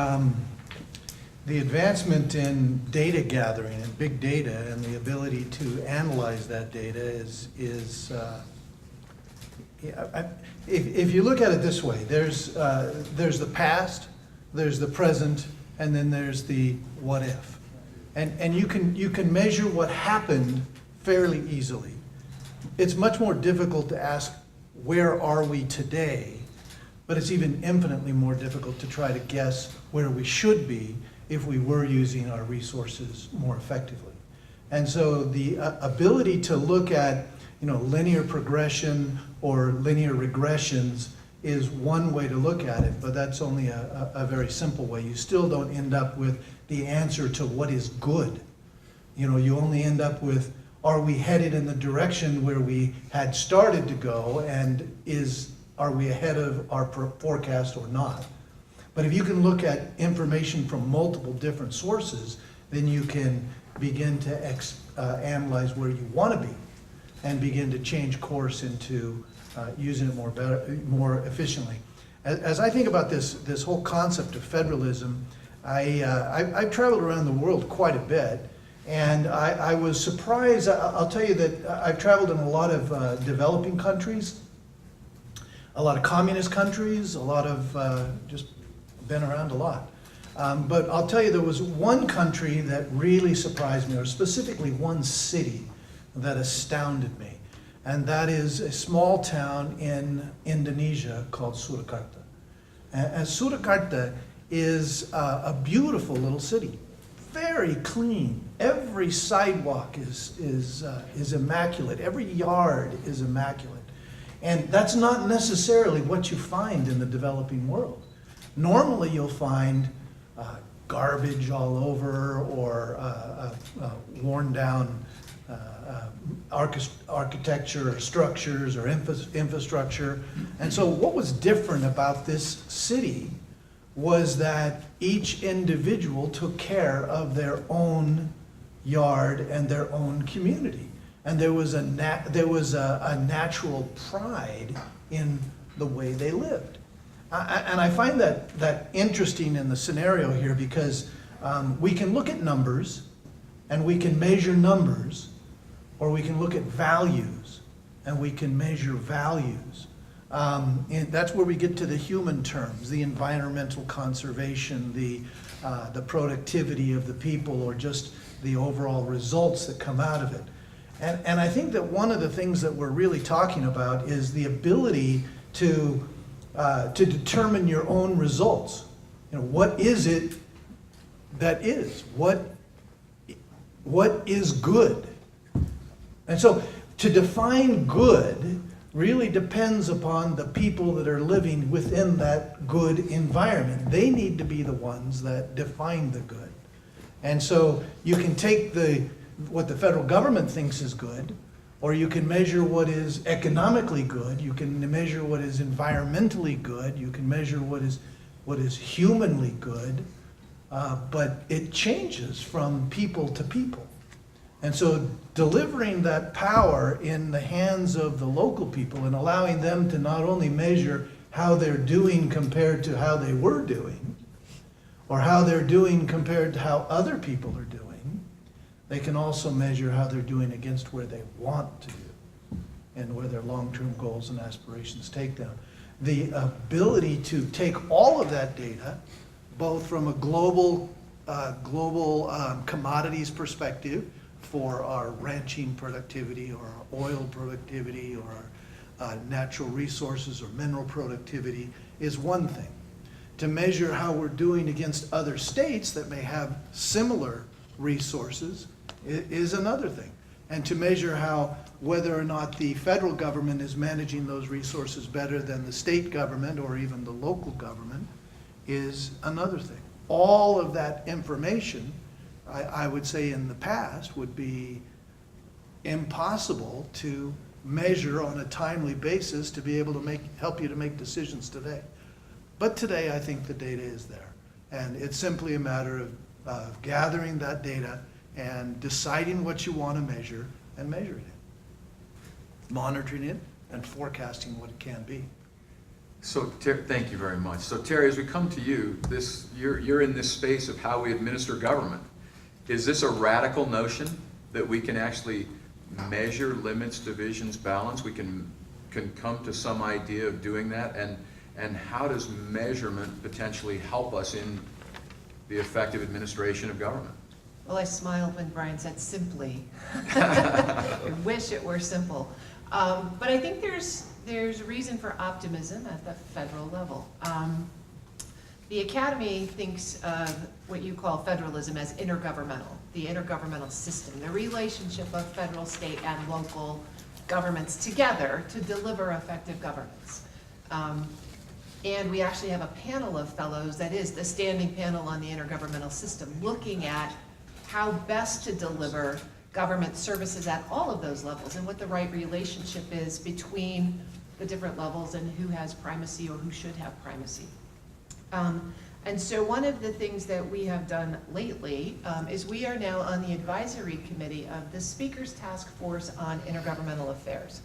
advancement in data gathering and big data and the ability to analyze that data is if you look at it this way, there's the past, there's the present, and then there's the what if. And you can measure what happened fairly easily. It's much more difficult to ask, where are we today? But it's even infinitely more difficult to try to guess where we should be if we were using our resources more effectively. And so the ability to look at linear progression or linear regressions is one way to look at it, but that's only a very simple way. You still don't end up with the answer to what is good. You only end up with, are we headed in the direction where we had started to go, and are we ahead of our forecast or not? But if you can look at information from multiple different sources, then you can begin to analyze where you want to be and begin to change course into using it more efficiently. As I think about this whole concept of federalism, I've traveled around the world quite a bit, and I was surprised. I'll tell you that I've traveled in a lot of developing countries, a lot of communist countries, a lot of just been around a lot. But I'll tell you, there was one country that really surprised me, or specifically one city that astounded me. and that is a small town in Indonesia called Surakarta. And Surakarta is a beautiful little city, very clean. Every sidewalk is immaculate. Every yard is immaculate. And that's not necessarily what you find in the developing world. Normally you'll find garbage all over, or worn down architecture or structures or infrastructure. And so what was different about this city was that each individual took care of their own yard and their own community. And there was a natural pride in the way they lived. And I find that interesting in the scenario here, because we can look at numbers and we can measure numbers, or we can look at values and we can measure values. And that's where we get to the human terms, the environmental conservation, the productivity of the people, or just the overall results that come out of it. And I think that one of the things that we're really talking about is the ability to determine your own results. You know, what is it that is? What is good? And so to define good really depends upon the people that are living within that good environment. They need to be the ones that define the good. And so you can take what the federal government thinks is good, or you can measure what is economically good, you can measure what is environmentally good, you can measure what is humanly good, but it changes from people to people. And so delivering that power in the hands of the local people and allowing them to not only measure how they're doing compared to how they were doing, or how they're doing compared to how other people are doing, they can also measure how they're doing against where they want to do and where their long-term goals and aspirations take them. The ability to take all of that data, both from a global commodities perspective, for our ranching productivity or our oil productivity or our natural resources or mineral productivity, is one thing. To measure how we're doing against other states that may have similar resources is another thing. And to measure whether or not the federal government is managing those resources better than the state government or even the local government is another thing. All of that information, I would say in the past, would be impossible to measure on a timely basis to be able to help you to make decisions today. But today I think the data is there. And it's simply a matter of gathering that data and deciding what you want to measure and measuring it, monitoring it, and forecasting what it can be. So, thank you very much. So, Terry, as we come to you, you're in this space of how we administer government. Is this a radical notion that we can actually measure limits, divisions, balance? We can come to some idea of doing that, and how does measurement potentially help us in the effective administration of government? Well, I smiled when Brian said simply. I wish it were simple. But I think there's reason for optimism at the federal level. The Academy thinks of what you call federalism as intergovernmental, the intergovernmental system, the relationship of federal, state, and local governments together to deliver effective governance. And we actually have a panel of fellows, that is the standing panel on the intergovernmental system, looking at how best to deliver government services at all of those levels and what the right relationship is between the different levels and who has primacy or who should have primacy. And so one of the things that we have done lately is we are now on the advisory committee of the Speaker's Task Force on Intergovernmental Affairs.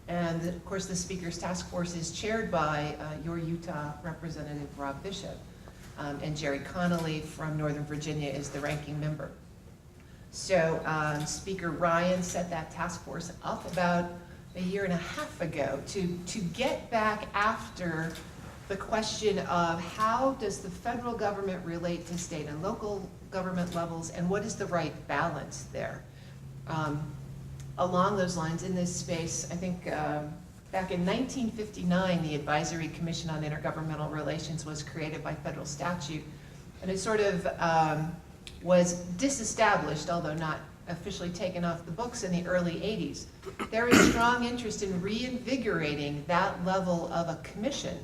And of course, the Speaker's Task Force is chaired by your Utah Representative Rob Bishop, and Jerry Connolly from Northern Virginia is the ranking member. So Speaker Ryan set that task force up about a year and a half ago to get back after the question of how does the federal government relate to state and local government levels, and what is the right balance there. along those lines in this space. I think back in 1959, the Advisory Commission on Intergovernmental Relations was created by federal statute, and it sort of was disestablished, although not officially taken off the books in the early 80s. There is strong interest in reinvigorating that level of a commission,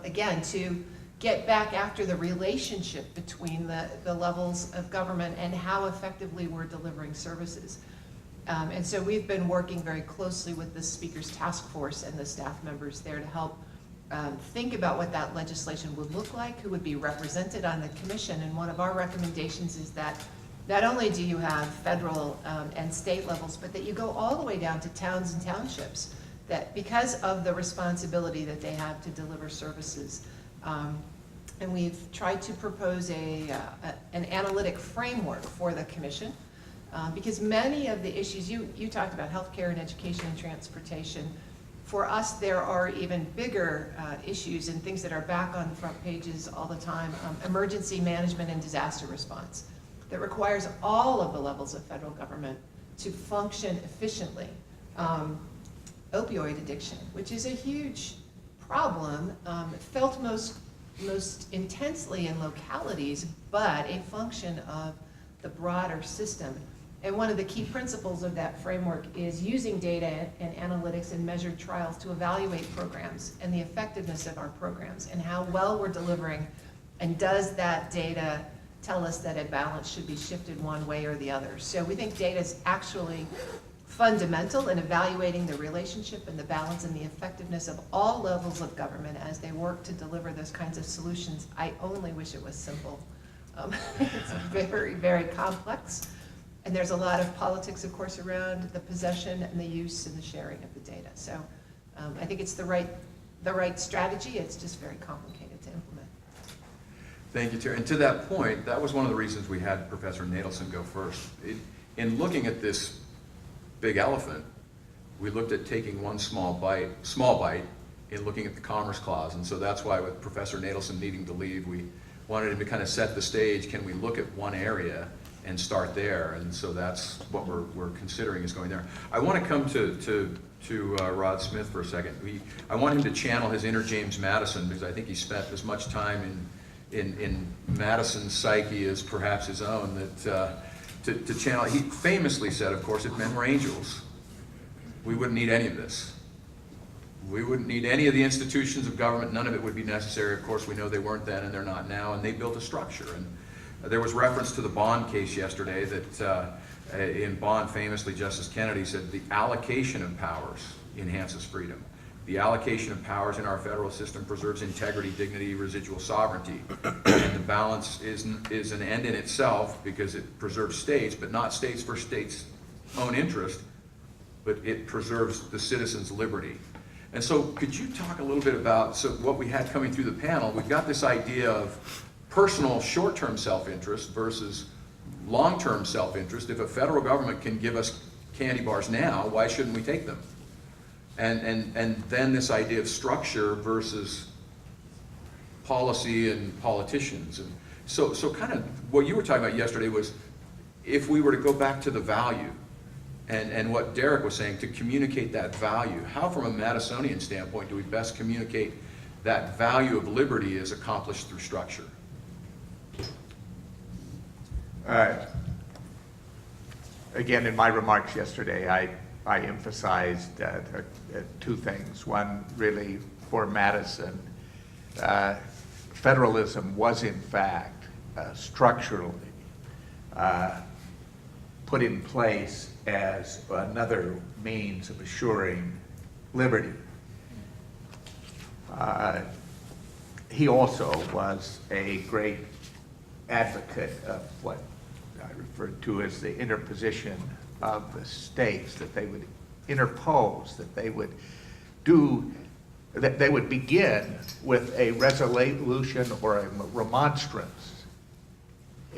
again, to get back after the relationship between the levels of government and how effectively we're delivering services. And so we've been working very closely with the Speaker's Task Force and the staff members there to help think about what that legislation would look like, who would be represented on the commission. And one of our recommendations is that not only do you have federal and state levels, but that you go all the way down to towns and townships, that because of the responsibility that they have to deliver services. And we've tried to propose an analytic framework for the commission, because many of the issues, you talked about healthcare and education and transportation. For us, there are even bigger issues and things that are back on the front pages all the time. Emergency management and disaster response that requires all of the levels of federal government to function efficiently. Opioid addiction, which is a huge problem, felt most intensely in localities, but a function of the broader system. And one of the key principles of that framework is using data and analytics and measured trials to evaluate programs and the effectiveness of our programs and how well we're delivering. And does that data tell us that a balance should be shifted one way or the other? So we think data is actually fundamental in evaluating the relationship and the balance and the effectiveness of all levels of government as they work to deliver those kinds of solutions. I only wish it was simple. It's very, very complex. And there's a lot of politics, of course, around the possession and the use and the sharing of the data. So I think it's the right strategy. It's just very complicated to implement. Thank you, Terry. And to that point, that was one of the reasons we had Professor Nadelson go first. In looking at this big elephant, we looked at taking one small bite in looking at the Commerce Clause. And so that's why with Professor Nadelson needing to leave, we wanted him to kind of set the stage. Can we look at one area and start there? And so that's what we're considering is going there. I want to come to Rod Smith for a second. I want him to channel his inner James Madison, because I think he spent as much time in Madison's psyche as perhaps his own, that to channel. He famously said, of course, if men were angels, we wouldn't need any of this. We wouldn't need any of the institutions of government. None of it would be necessary. Of course, we know they weren't then and they're not now, and they built a structure. And there was reference to the Bond case yesterday that in Bond, famously, Justice Kennedy said the allocation of powers enhances freedom. The allocation of powers in our federal system preserves integrity, dignity, residual sovereignty. And the balance is an end in itself because it preserves states, but not states for states' own interest, but it preserves the citizens' liberty. And so could you talk a little bit about what we had coming through the panel? We've got this idea of personal short-term self-interest versus long-term self-interest. If a federal government can give us candy bars now, why shouldn't we take them? And then this idea of structure versus policy and politicians. And so kind of what you were talking about yesterday was if we were to go back to the value and what Derek was saying, to communicate that value, how from a Madisonian standpoint do we best communicate that value of liberty is accomplished through structure? Again, in my remarks yesterday, I emphasized two things. One, really, for Madison, federalism was in fact structurally put in place as another means of assuring liberty. He also was a great advocate of what I referred to as the interposition of the states, that they would interpose, that they would begin with a resolution or a remonstrance.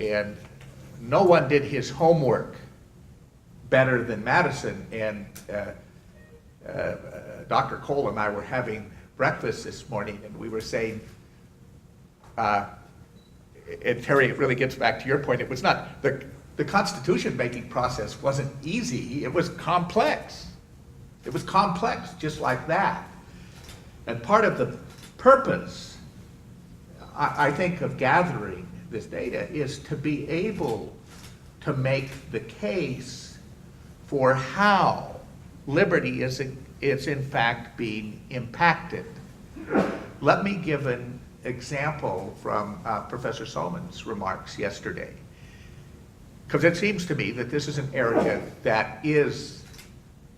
And no one did his homework better than Madison. And Dr. Cole and I were having breakfast this morning, and we were saying, and Terry, it really gets back to your point, it was not the Constitution-making process wasn't easy, it was complex. It was complex, just like that. And part of the purpose, I think, of gathering this data is to be able to make the case for how liberty is in fact being impacted. Let me give an example from Professor Solomon's remarks yesterday, because it seems to me that this is an area that is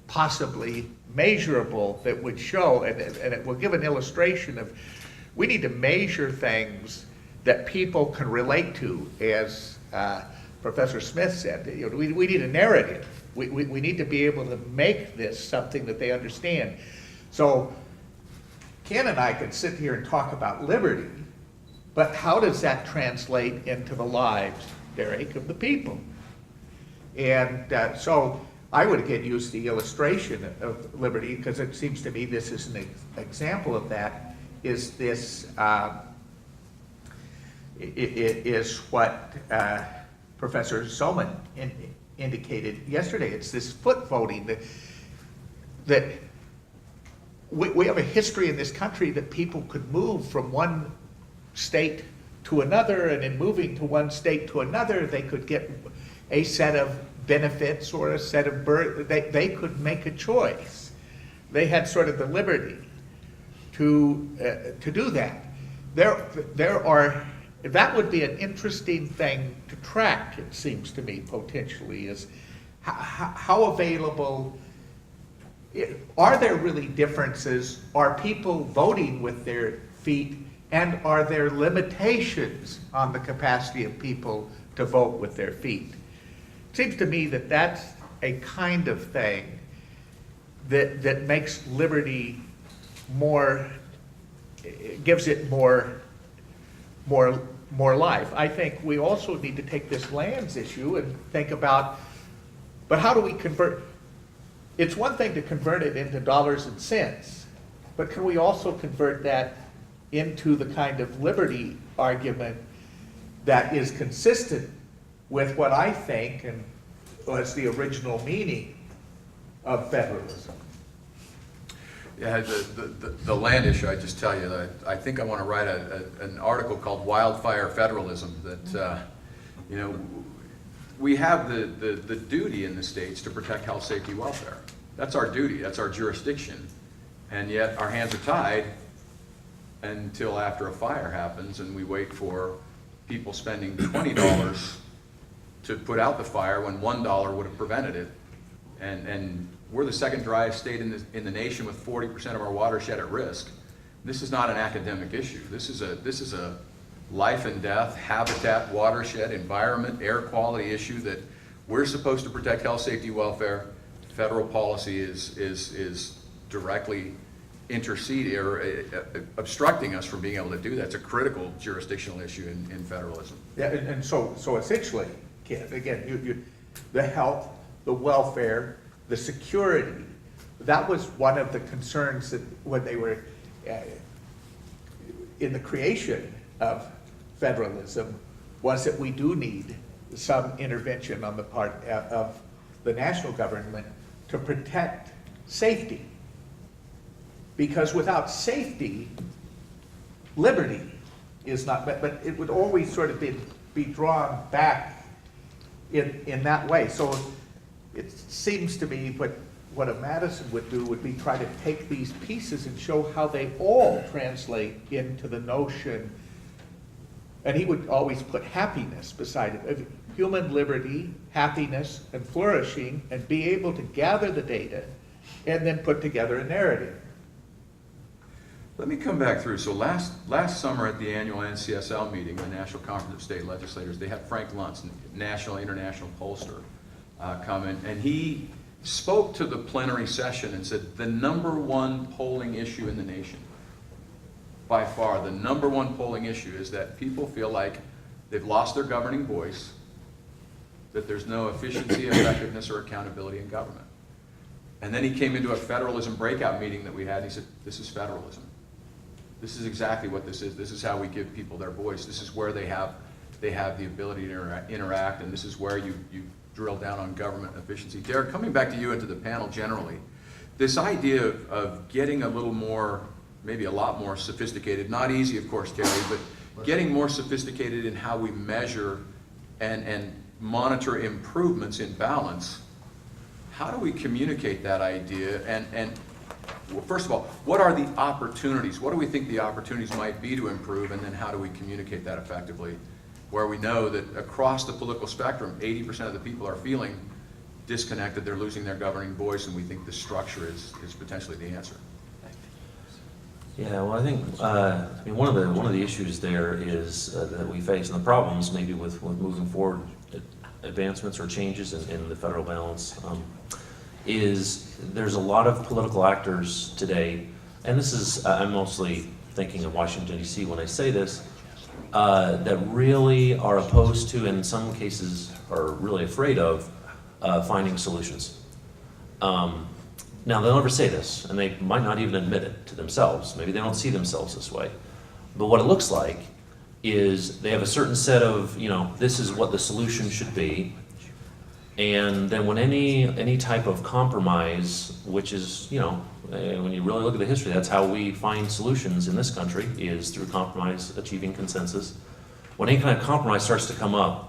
possibly measurable, that would show, and it will give an illustration of, we need to measure things that people can relate to, as Professor Smith said. You know, we need a narrative. We need to be able to make this something that they understand. So Ken and I could sit here and talk about liberty, but how does that translate into the lives, Derek, of the people? And so I would again use the illustration of liberty, because it seems to me this is an example of that, is this, is what Professor Solomon indicated yesterday. It's this foot voting that we have a history in this country that people could move from one state to another, and in moving to one state to another, they could get a set of benefits or a set of they could make a choice. They had sort of the liberty to do that. There are, that would be an interesting thing to track, it seems to me, potentially, is how available, are there really differences? Are people voting with their feet, and are there limitations on the capacity of people to vote with their feet? It seems to me that that's a kind of thing that makes liberty more, gives it more life. I think we also need to take this lands issue and think about, but how do we convert? It's one thing to convert it into dollars and cents, but can we also convert that into the kind of liberty argument that is consistent with what I think and was the original meaning of federalism? Yeah, the land issue, I just tell you that I think I want to write an article called Wildfire Federalism, that, you know, we have the duty in the states to protect health, safety, welfare. That's our duty, that's our jurisdiction. And yet our hands are tied until after a fire happens, and we wait for people spending $20 to put out the fire when $1 would have prevented it. And we're the second driest state in the nation with 40% of our watershed at risk. This is not an academic issue. This is a life and death, habitat, watershed, environment, air quality issue that we're supposed to protect health, safety, welfare. Federal policy is directly interceding or obstructing us from being able to do that. It's a critical jurisdictional issue in federalism. Yeah, and so essentially, Ken, again, the health, the welfare, the security, that was one of the concerns that when they were in the creation of federalism, was that we do need some intervention on the part of the national government to protect safety. Because without safety, liberty is not, but it would always sort of be drawn back in that way. So it seems to me what a Madison would do would be try to take these pieces and show how they all translate into the notion, and he would always put happiness beside it, human liberty, happiness, and flourishing, and be able to gather the data and then put together a narrative. Let me come back through. So last summer at the annual NCSL meeting, the National Conference of State Legislators, they had Frank Luntz, national, international pollster, come in, and he spoke to the plenary session and said the #1 polling issue in the nation, by far, the #1 polling issue is that people feel like they've lost their governing voice, that there's no efficiency, effectiveness, or accountability in government. And then he came into a federalism breakout meeting that we had, and he said, this is federalism. This is exactly what this is. This is how we give people their voice. This is where they have they have the ability to interact, and this is where you drill down on government efficiency. Derek, coming back to you and to the panel generally, this idea of getting a little more, maybe a lot more sophisticated, not easy, of course, Terry, but getting more sophisticated in how we measure and monitor improvements in balance. How do we communicate that idea? And well, first of all, what are the opportunities? What do we think the opportunities might be to improve? And then how do we communicate that effectively? Where we know that across the political spectrum, 80% of the people are feeling disconnected, they're losing their governing voice, and we think the structure is potentially the answer. Yeah, well, I think one of the issues there is that we face, and the problems maybe with moving forward advancements or changes in the federal balance, is there's a lot of political actors today, and this is, I'm mostly thinking of Washington, D.C. when I say this, that really are opposed to, and in some cases are really afraid of, finding solutions. Now, they'll never say this, and they might not even admit it to themselves. Maybe they don't see themselves this way. But what it looks like is they have a certain set of, this is what the solution should be. And then when any type of compromise, which is, when you really look at the history, that's how we find solutions in this country, is through compromise, achieving consensus. When any kind of compromise starts to come up,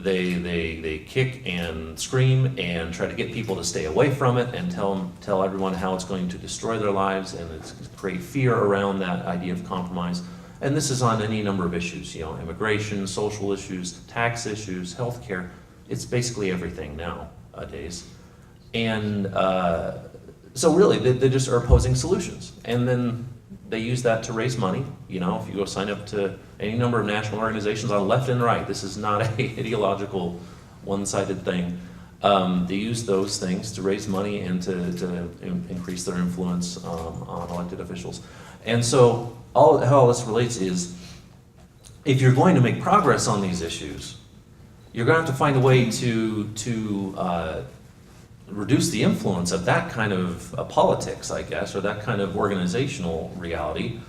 they kick and scream and try to get people to stay away from it and tell everyone how it's going to destroy their lives, and it's create fear around that idea of compromise. And this is on any number of issues, immigration, social issues, tax issues, healthcare. It's basically everything nowadays. And so really, they just are opposing solutions. And then they use that to raise money. If you go sign up to any number of national organizations on left and right, this is not a ideological, one-sided thing. They use those things to raise money and to increase their influence on elected officials. And so how all this relates is, if you're going to make progress on these issues, you're going to have to find a way to reduce the influence of that kind of politics, I guess, or that kind of organizational reality,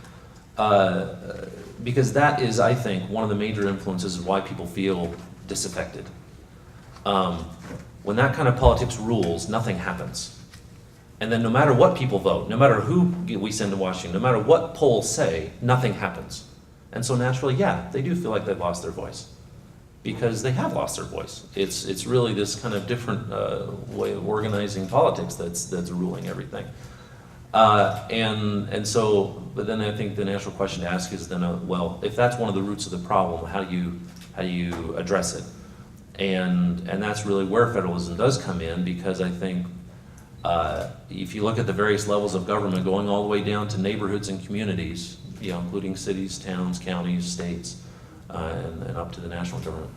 because that is, I think, one of the major influences of why people feel disaffected. When that kind of politics rules, nothing happens. And then no matter what people vote, no matter who we send to Washington, no matter what polls say, nothing happens. And so naturally, yeah, they do feel like they've lost their voice, because they have lost their voice. It's really this kind of different way of organizing politics that's ruling everything. And so, but then I think the natural question to ask is then, well, if that's one of the roots of the problem, how do you address it? And that's really where federalism does come in, because I think if you look at the various levels of government, going all the way down to neighborhoods and communities, including cities, towns, counties, states, and up to the national government.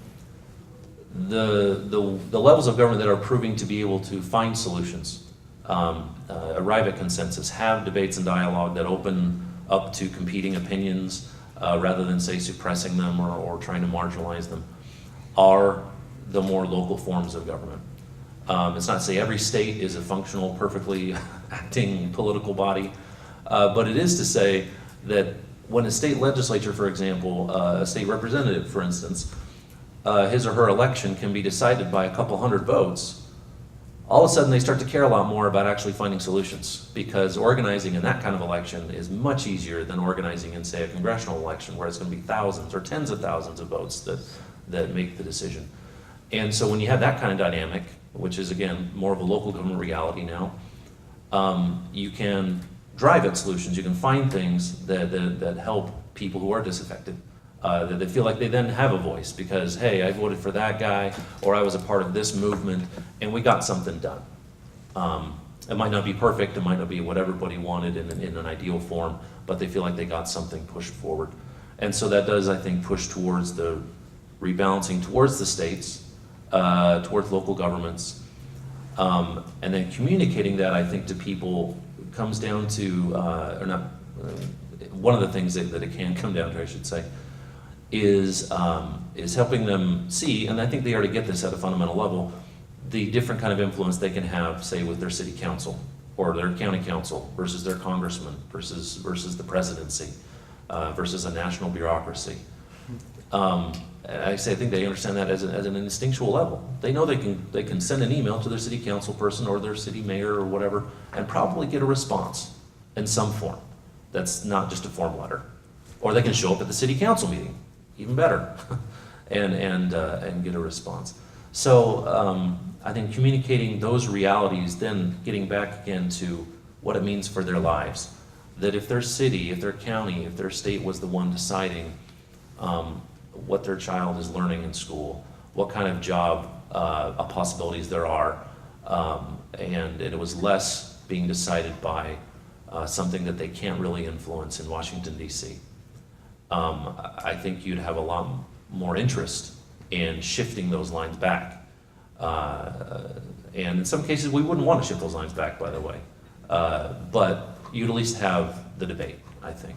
The levels of government that are proving to be able to find solutions, arrive at consensus, have debates and dialogue that open up to competing opinions rather than, say, suppressing them or trying to marginalize them, are the more local forms of government. It's not to say every state is a functional, perfectly acting political body, but it is to say that when a state legislature, for example, a state representative, for instance, his or her election can be decided by a couple hundred votes, all of a sudden they start to care a lot more about actually finding solutions, because organizing in that kind of election is much easier than organizing in, say, a congressional election, where it's going to be thousands or tens of thousands of votes that make the decision. And so when you have that kind of dynamic, which is, again, more of a local government reality now, you can drive at solutions. You can find things that help people who are disaffected, that they feel like they then have a voice because, hey, I voted for that guy, or I was a part of this movement, and we got something done. It might not be perfect, it might not be what everybody wanted in an ideal form, but they feel like they got something pushed forward. And so that does, I think, push towards the rebalancing towards the states, towards local governments, and then communicating that, I think, to people comes down to, or not, one of the things that it can come down to, I should say, is helping them see, and I think they already get this at a fundamental level, the different kind of influence they can have, say, with their city council or their county council versus their congressman versus the presidency versus a national bureaucracy. And I say, I think they understand that as an instinctual level. They know they can send an email to their city council person or their city mayor or whatever, and probably get a response in some form. That's not just a form letter. Or they can show up at the city council meeting, even better, and get a response. So I think communicating those realities, then getting back again to what it means for their lives. That if their city, if their county, if their state was the one deciding what their child is learning in school, what kind of job possibilities there are, and it was less being decided by something that they can't really influence in Washington, D.C. I think you'd have a lot more interest in shifting those lines back. And in some cases, we wouldn't want to shift those lines back, by the way. But you'd at least have the debate, I think.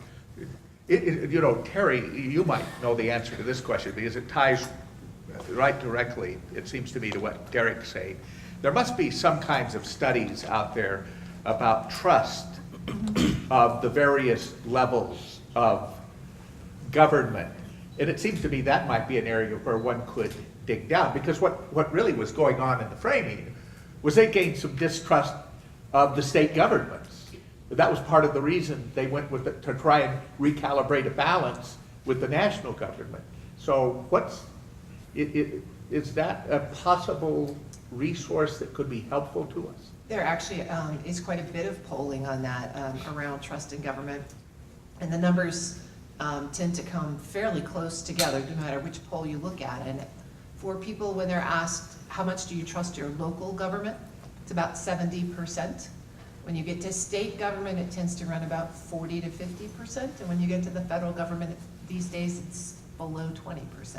You know, Terry, you might know the answer to this question because it ties right directly, it seems to me, to what Derek's saying. There must be some kinds of studies out there about trust of the various levels of government. And it seems to me that might be an area where one could dig down, because what really was going on in the framing was they gained some distrust of the state governments. That was part of the reason they went with it, to try and recalibrate a balance with the national government. So is that a possible resource that could be helpful to us? There actually is quite a bit of polling on that around trust in government. And the numbers tend to come fairly close together, no matter which poll you look at. And for people, when they're asked, how much do you trust your local government? It's about 70%. When you get to state government, it tends to run about 40 to 50%. And when you get to the federal government, these days it's below 20%.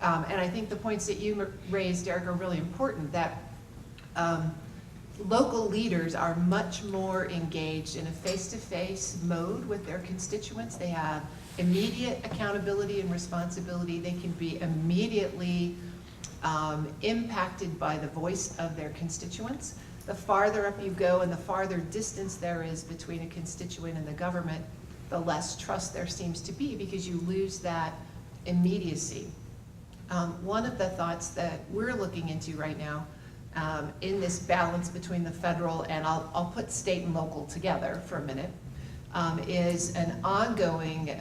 And I think the points that you raised, Derek, are really important, that local leaders are much more engaged in a face-to-face mode with their constituents. They have immediate accountability and responsibility. They can be immediately impacted by the voice of their constituents. The farther up you go and the farther distance there is between a constituent and the government, the less trust there seems to be, because you lose that immediacy. One of the thoughts that we're looking into right now in this balance between the federal and I'll put state and local together for a minute, is an ongoing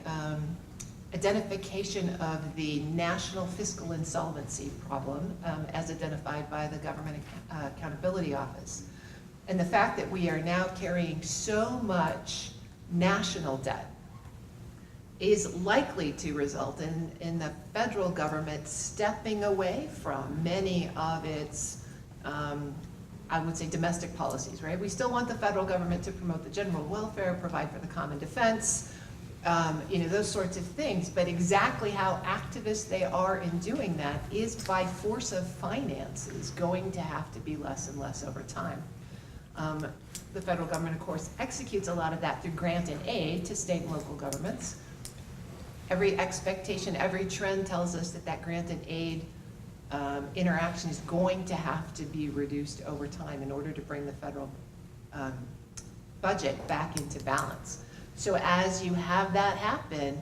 identification of the national fiscal insolvency problem as identified by the Government Accountability Office. And the fact that we are now carrying so much national debt is likely to result in the federal government stepping away from many of its, I would say, domestic policies, right? We still want the federal government to promote the general welfare, provide for the common defense, those sorts of things, but exactly how activist they are in doing that is, by force of finances, going to have to be less and less over time. The federal government, of course, executes a lot of that through grant and aid to state and local governments. Every expectation, every trend tells us that grant and aid interaction is going to have to be reduced over time in order to bring the federal budget back into balance. So as you have that happen,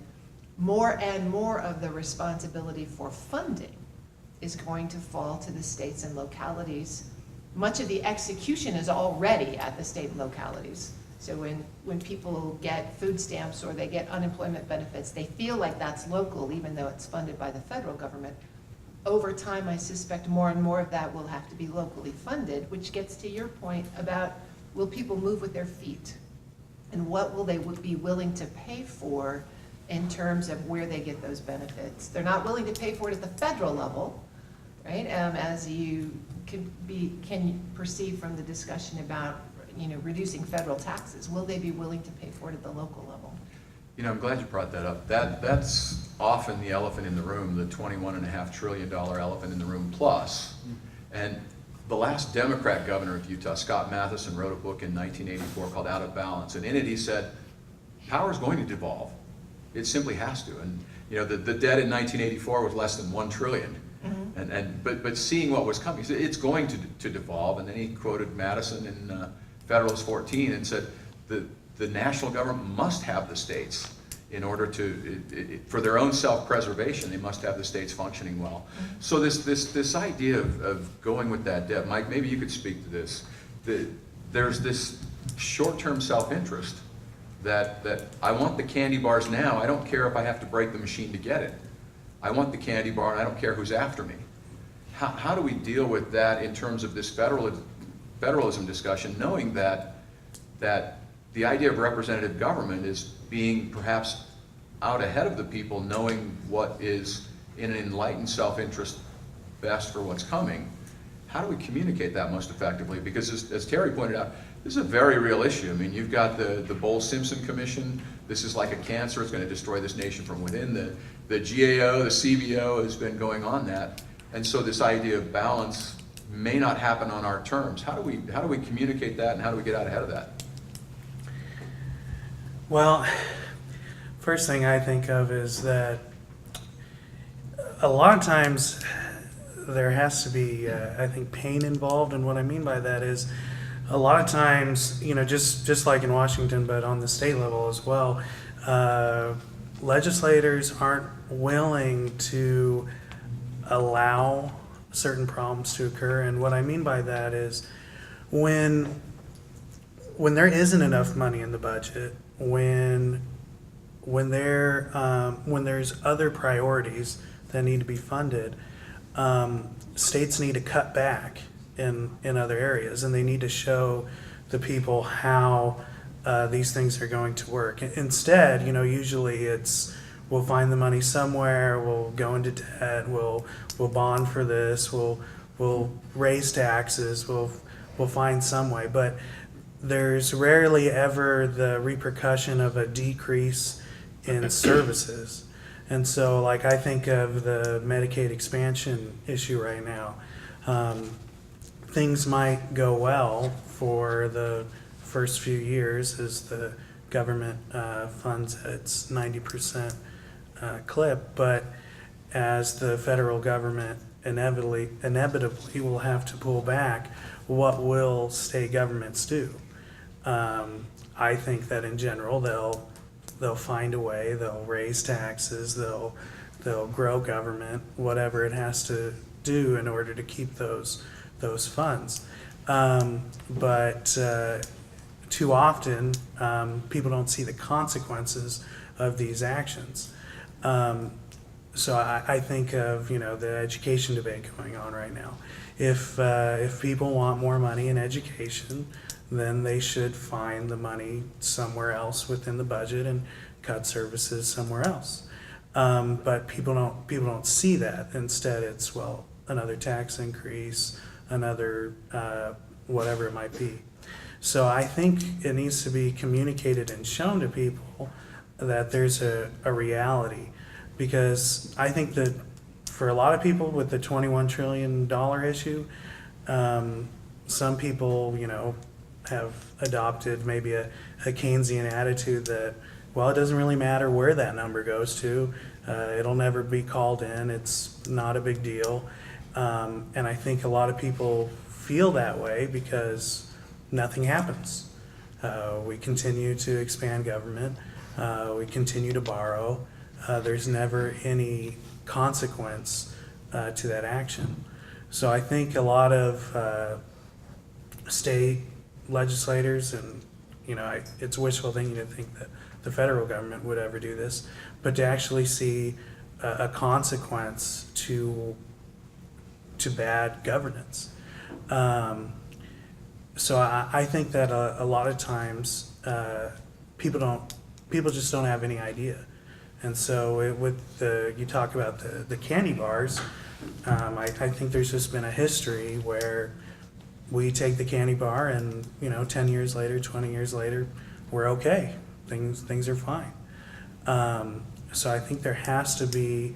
more and more of the responsibility for funding is going to fall to the states and localities. Much of the execution is already at the state and localities. So when people get food stamps or they get unemployment benefits, they feel like that's local, even though it's funded by the federal government. Over time, I suspect more and more of that will have to be locally funded, which gets to your point about, will people move with their feet? And what will they be willing to pay for in terms of where they get those benefits? They're not willing to pay for it at the federal level, right? As you can perceive from the discussion about reducing federal taxes. Will they be willing to pay for it at the local level? I'm glad you brought that up. That's often the elephant in the room, the $21.5 trillion elephant in the room plus. And the last Democrat governor of Utah, Scott Matheson, wrote a book in 1984 called Out of Balance. And in it he said, power is going to devolve. It simply has to. And the debt in 1984 was less than $1 trillion. Mm-hmm. But seeing what was coming, he said, it's going to devolve. And then he quoted Madison in Federalist 14 and said, the national government must have the states in order to, for their own self-preservation, they must have the states functioning well. So this idea of going with that debt, Mike, maybe you could speak to this. There's this short-term self-interest that I want the candy bars now. I don't care if I have to break the machine to get it. I want the candy bar, and I don't care who's after me. How do we deal with that in terms of this federalism discussion, knowing that the idea of representative government is being perhaps out ahead of the people, knowing what is in an enlightened self-interest best for what's coming? How do we communicate that most effectively? Because as Terry pointed out, this is a very real issue. I mean, you've got the Bowles-Simpson Commission. This is like a cancer. It's going to destroy this nation from within. The GAO, the CBO has been going on that. And so this idea of balance may not happen on our terms. How do we communicate that, and how do we get out ahead of that? Well, first thing I think of is that a lot of times there has to be, I think, pain involved. And what I mean by that is a lot of times, just like in Washington, but on the state level as well, legislators aren't willing to allow certain problems to occur. And what I mean by that is when there isn't enough money in the budget, when there's other priorities that need to be funded, states need to cut back in other areas, and they need to show the people how these things are going to work. Instead, usually it's we'll find the money somewhere, we'll go into debt, we'll bond for this, we'll raise taxes, we'll find some way. But there's rarely ever the repercussion of a decrease in services. And so, like, I think of the Medicaid expansion issue right now. Things might go well for the first few years as the government funds its 90% clip, but as the federal government inevitably will have to pull back, what will state governments do? I think that in general they'll find a way. They'll raise taxes. They'll grow government, whatever it has to do in order to keep those funds. But too often people don't see the consequences of these actions. So I think of the education debate going on right now. If people want more money in education, then they should find the money somewhere else within the budget and cut services somewhere else. But people don't see that. Instead, it's another tax increase, another whatever it might be. So I think it needs to be communicated and shown to people that there's a reality, because I think that for a lot of people with the $21 trillion issue, some people, have adopted maybe a Keynesian attitude that, well, it doesn't really matter where that number goes to. It'll never be called in. It's not a big deal. And I think a lot of people feel that way because nothing happens. We continue to expand government. We continue to borrow. There's never any consequence to that action. So I think a lot of state legislators, and it's wishful thinking to think that the federal government would ever do this, but to actually see a consequence to bad governance. So I think that a lot of times people just don't have any idea. And so you talk about the candy bars, I think there's just been a history where we take the candy bar and 10 years later, 20 years later, we're okay. Things are fine. So I think there has to be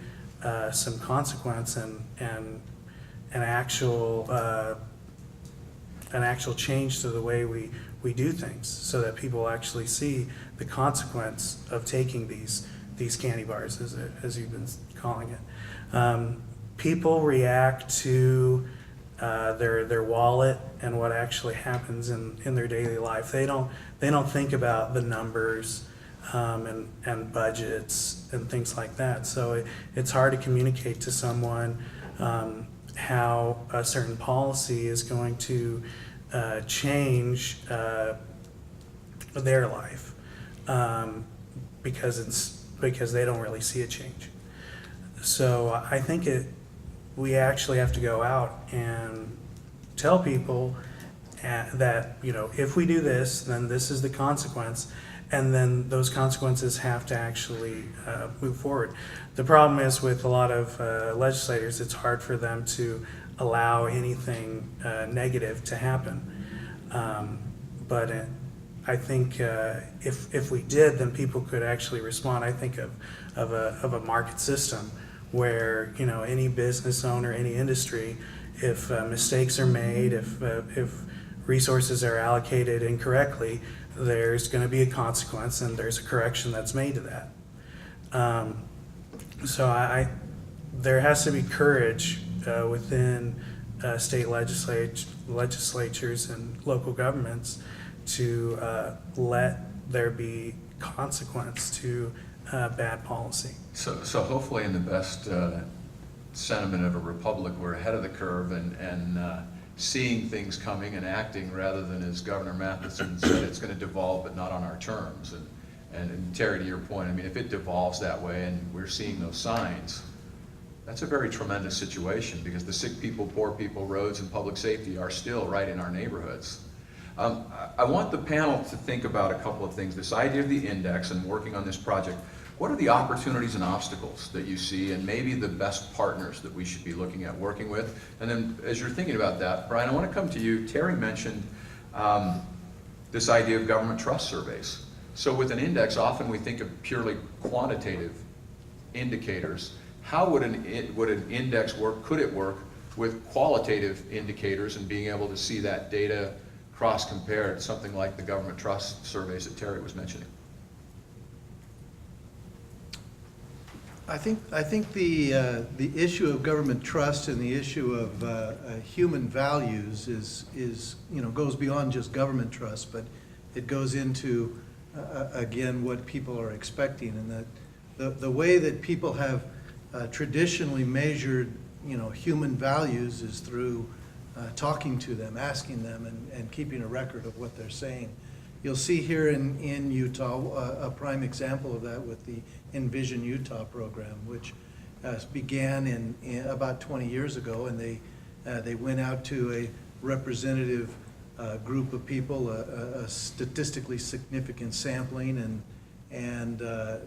some consequence and an actual change to the way we do things, so that people actually see the consequence of taking these candy bars, as you've been calling it. People react to their wallet and what actually happens in their daily life. They don't think about the numbers. and budgets and things like that. So it's hard to communicate to someone how a certain policy is going to change their life because they don't really see a change. So I think we actually have to go out and tell people that, you know, if we do this, then this is the consequence, and then those consequences have to actually move forward. The problem is with a lot of legislators, it's hard for them to allow anything negative to happen. But I think if we did, then people could actually respond. I think of a market system where, you know, any business owner, any industry, if mistakes are made, if resources are allocated incorrectly, there's going to be a consequence and there's a correction that's made to that. So there has to be courage within state legislatures and local governments to let there be consequence to bad policy. So hopefully in the best sentiment of a republic, we're ahead of the curve and seeing things coming and acting rather than, as Governor Matheson said, it's going to devolve but not on our terms. And Terry, to your point, I mean, if it devolves that way and we're seeing those signs, that's a very tremendous situation because the sick people, poor people, roads, and public safety are still right in our neighborhoods. I want the panel to think about a couple of things. This idea of the index and working on this project. What are the opportunities and obstacles that you see, and maybe the best partners that we should be looking at working with? And then as you're thinking about that, Brian, I want to come to you. Terry mentioned this idea of government trust surveys. So with an index, often we think of purely quantitative indicators. How would an index work? Could it work with qualitative indicators and being able to see that data cross-compared, something like the government trust surveys that Terry was mentioning? I think the issue of government trust and the issue of human values is goes beyond just government trust, but it goes into again what people are expecting, and that the way that people have traditionally measured human values is through talking to them, asking them, and keeping a record of what they're saying. You'll see here in Utah a prime example of that with the Envision Utah program, which began in about 20 years ago, and they went out to a representative group of people, a statistically significant sampling, and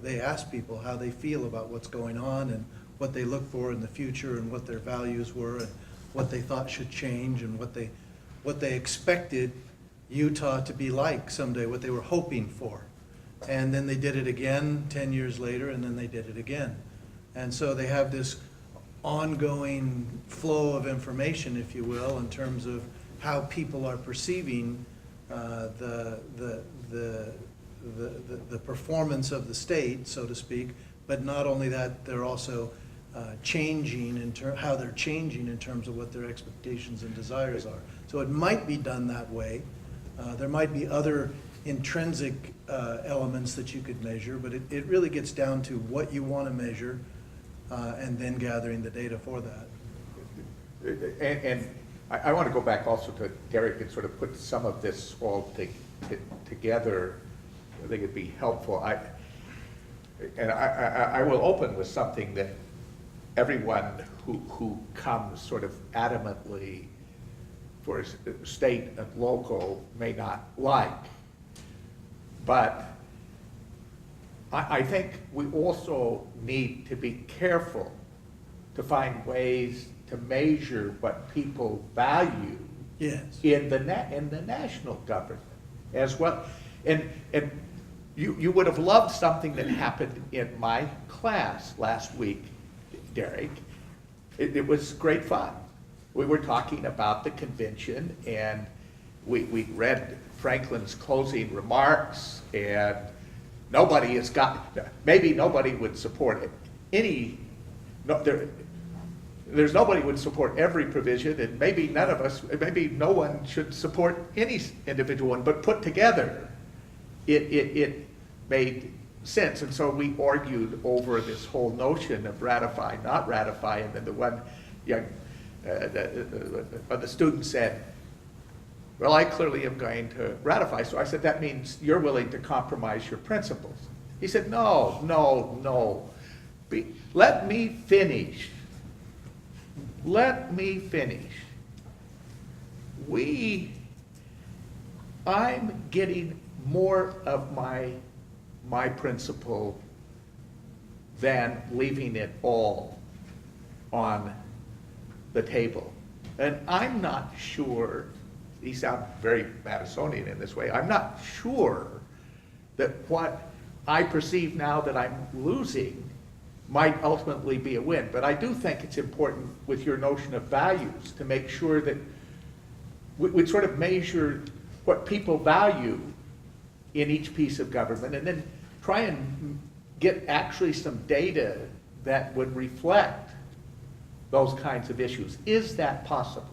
they asked people how they feel about what's going on and what they look for in the future and what their values were and what they thought should change and what they expected Utah to be like someday, what they were hoping for. And then they did it again 10 years later, and then they did it again. And so they have this ongoing flow of information, if you will, in terms of how people are perceiving the performance of the state, so to speak. But not only that, they're also changing how they're changing in terms of what their expectations and desires are. So it might be done that way. There might be other intrinsic elements that you could measure, but it really gets down to what you want to measure and then gathering the data for that. And I want to go back also to Derek and sort of put some of this all together. I think it'd be helpful. I will open with something that everyone who comes sort of adamantly for state and local may not like. But I think we also need to be careful to find ways to measure what people value in the national government as well. And you would have loved something that happened in my class last week, Derek. It was great fun. We were talking about the convention, and we read Franklin's closing remarks, and maybe nobody would support it. There's nobody would support every provision, and maybe no one should support any individual one, but put together, it made since. And so we argued over this whole notion of ratify, not ratify, and then the one young, the student said, well, I clearly am going to ratify. So I said, that means you're willing to compromise your principles. He said, no, no, no. Let me finish. Let me finish. I'm getting more of my principle than leaving it all on the table. And I'm not sure, he sounds very Madisonian in this way, I'm not sure that what I perceive now that I'm losing might ultimately be a win. But I do think it's important with your notion of values to make sure that we sort of measure what people value in each piece of government, and then try and get actually some data that would reflect those kinds of issues. Is that possible?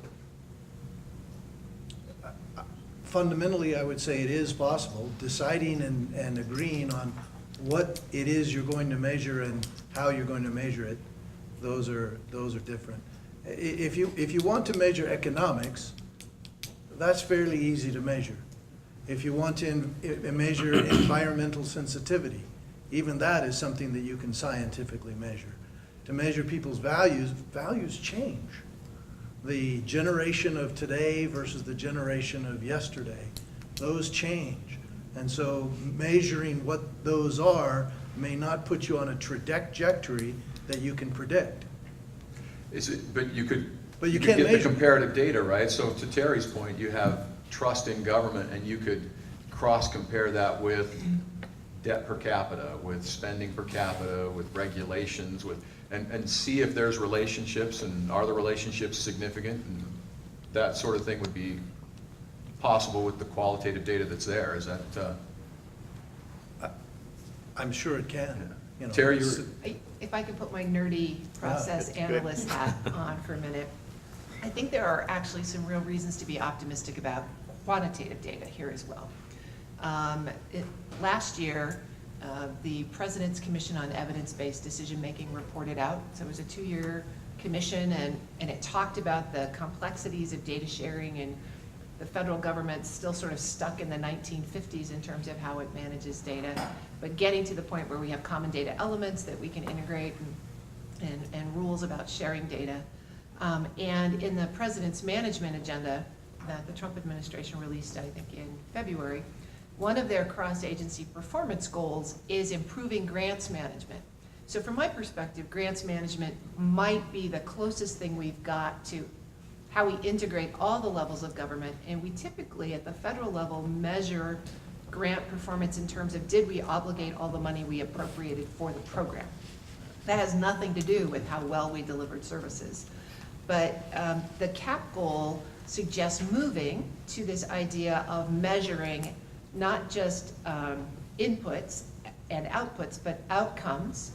Fundamentally, I would say it is possible. Deciding and agreeing on what it is you're going to measure and how you're going to measure it, those are different. If you want to measure economics, that's fairly easy to measure. If you want to measure environmental sensitivity, even that is something that you can scientifically measure. To measure people's values change. The generation of today versus the generation of yesterday, those change. And so measuring what those are may not put you on a trajectory that you can predict. But you could But you could can't get the measure. comparative data, right? So to Terry's point, you have trust in government, and you could cross-compare that with debt per capita, with spending per capita, with regulations, and see if there's relationships, and are the relationships significant, and that sort of thing would be possible with the qualitative data that's there. Is that, I'm sure it can. You know, Terry, it's- If I could put my nerdy process good. analyst hat on for a minute, I think there are actually some real reasons to be optimistic about quantitative data here as well. Last year, the President's Commission on Evidence-Based Decision-Making reported out. So it was a 2-year commission, and it talked about the complexities of data sharing, and the federal government's still sort of stuck in the 1950s in terms of how it manages data, but getting to the point where we have common data elements that we can integrate and rules about sharing data. And in the President's management agenda that the Trump administration released, I think in February, one of their cross-agency performance goals is improving grants management. So from my perspective, grants management might be the closest thing we've got to how we integrate all the levels of government. And we typically, at the federal level, measure grant performance in terms of, did we obligate all the money we appropriated for the program? That has nothing to do with how well we delivered services. But the CAP goal suggests moving to this idea of measuring not just inputs and outputs, but outcomes,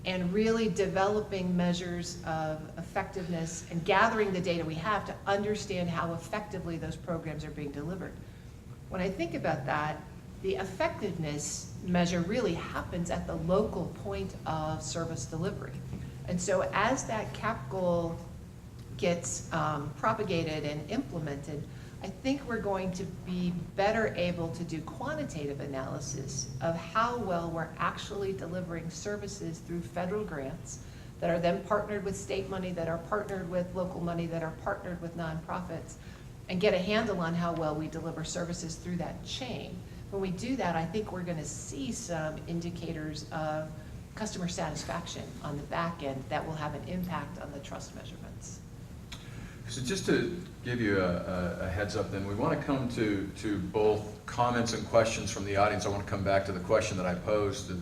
and really developing measures of effectiveness and gathering the data we have to understand how effectively those programs are being delivered. When I think about that, the effectiveness measure really happens at the local point of service delivery. And so as that CAP goal gets propagated and implemented, I think we're going to be better able to do quantitative analysis of how well we're actually delivering services through federal grants that are then partnered with state money, that are partnered with local money, that are partnered with nonprofits, and get a handle on how well we deliver services through that chain. When we do that, I think we're going to see some indicators of customer satisfaction on the back end that will have an impact on the trust measurements. So just to give you a heads up then, we want to come to both comments and questions from the audience. I want to come back to the question that I posed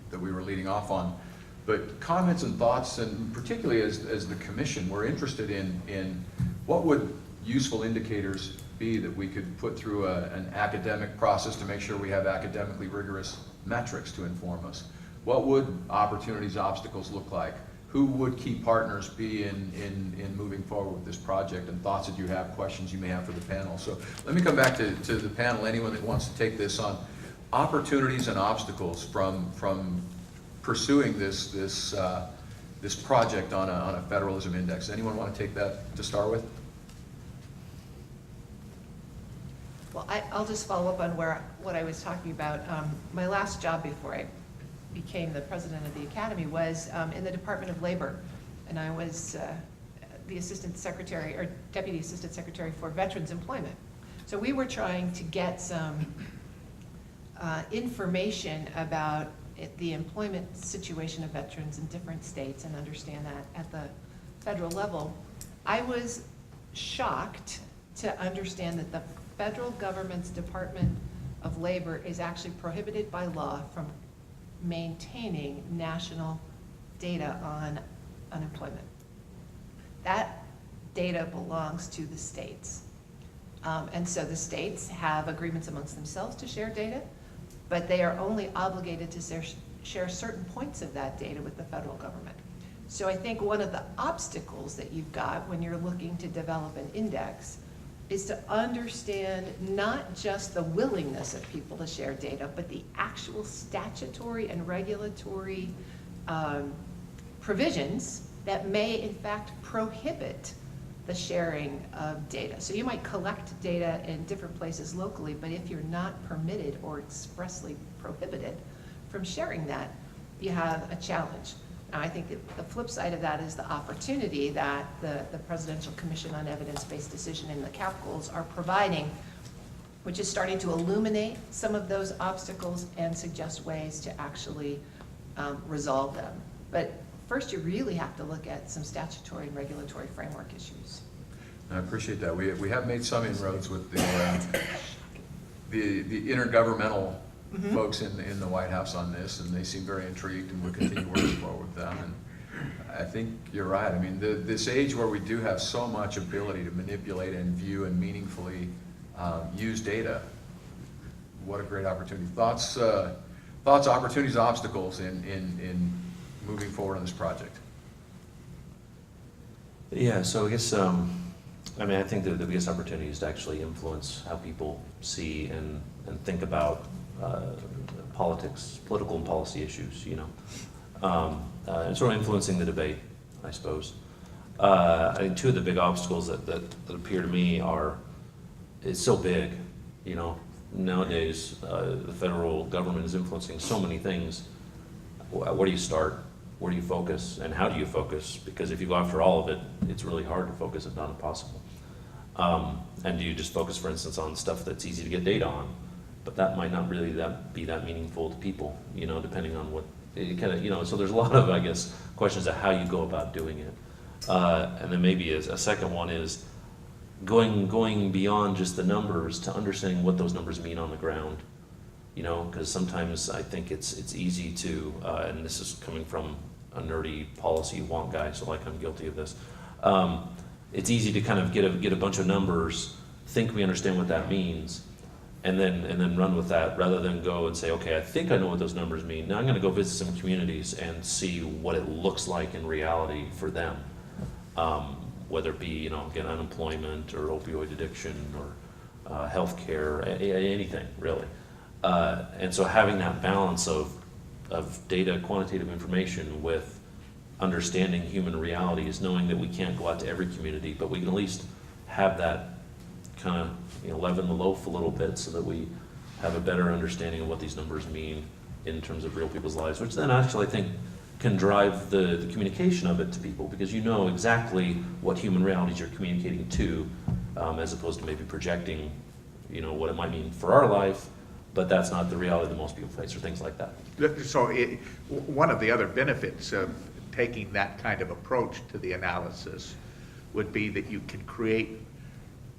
that we were leading off on. But comments and thoughts, and particularly as the commission, we're interested in what would useful indicators be that we could put through an academic process to make sure we have academically rigorous metrics to inform us. What would opportunities, obstacles look like? Who would key partners be in moving forward with this project, and thoughts that you have, questions you may have for the panel. So let me come back to the panel, anyone that wants to take this on. opportunities and obstacles from pursuing this project on a federalism index. Anyone want to take that to start with? Well, I'll just follow up on what I was talking about. My last job before I became the president of the academy was in the Department of Labor, and I was the assistant secretary or deputy assistant secretary for veterans employment. So we were trying to get some information about the employment situation of veterans in different states and understand that at the federal level. I was shocked to understand that the federal government's Department of Labor is actually prohibited by law from maintaining national data on unemployment. That data belongs to the states. And so the states have agreements amongst themselves to share data, but they are only obligated to share certain points of that data with the federal government. So I think one of the obstacles that you've got when you're looking to develop an index is to understand not just the willingness of people to share data, but the actual statutory and regulatory provisions that may in fact prohibit the sharing of data. So you might collect data in different places locally, but if you're not permitted or expressly prohibited from sharing that, you have a challenge. Now, I think that the flip side of that is the opportunity that the Presidential Commission on Evidence-Based Decision and the CAP goals are providing, which is starting to illuminate some of those obstacles and suggest ways to actually resolve them. But first, you really have to look at some statutory and regulatory framework issues. I appreciate that. We have made some inroads with the intergovernmental folks in the White House on this, and they seem very intrigued, and we'll continue working forward with them. And I think you're right. I mean, this age where we do have so much ability to manipulate and view and meaningfully use data, what a great opportunity. Thoughts, opportunities, obstacles in moving forward on this project? Yeah, so I guess, I mean, I think that the biggest opportunity is to actually influence how people see and think about politics, political and policy issues, you know, and sort of influencing the debate, I suppose. I think two of the big obstacles that appear to me are, it's so big, you know, nowadays the federal government is influencing so many things. Where do you start? Where do you focus? And how do you focus? Because if you go after all of it, it's really hard to focus, if not impossible. And do you just focus, for instance, on stuff that's easy to get data on? But that might not really be that meaningful to people, you know, depending on what, it kind of, you know, so there's a lot of, I guess, questions of how you go about doing it. And then maybe a second one is going beyond just the numbers to understanding what those numbers mean on the ground. You know, because sometimes I think it's easy to, and this is coming from a nerdy policy wonk guy, so like I'm guilty of this. It's easy to kind of get a bunch of numbers, think we understand what that means, and then run with that rather than go and say, okay, I think I know what those numbers mean. Now I'm going to go visit some communities and see what it looks like in reality for them, whether it be, you know, again, unemployment or opioid addiction or healthcare, anything really. And so having that balance of data, quantitative information with understanding human realities, knowing that we can't go out to every community, but we can at least have that kind of, you know, leaven the loaf a little bit so that we have a better understanding of what these numbers mean in terms of real people's lives, which then actually I think can drive the communication of it to people, because you know exactly what human realities you're communicating to, as opposed to maybe projecting, you know, what it might mean for our life, but that's not the reality that most people face, or things like that. So one of the other benefits of taking that kind of approach to the analysis would be that you can create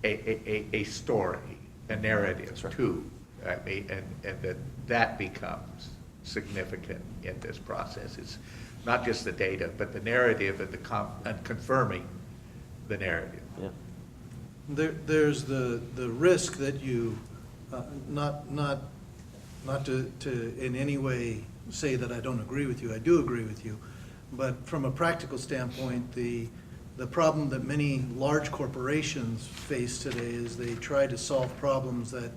a story, a narrative too. I mean, and that becomes significant in this process. It's not just the data, but the narrative and confirming the narrative. Yeah. There's the risk that you, not to in any way say that I don't agree with you. I do agree with you, but from a practical standpoint, the problem that many large corporations face today is they try to solve problems that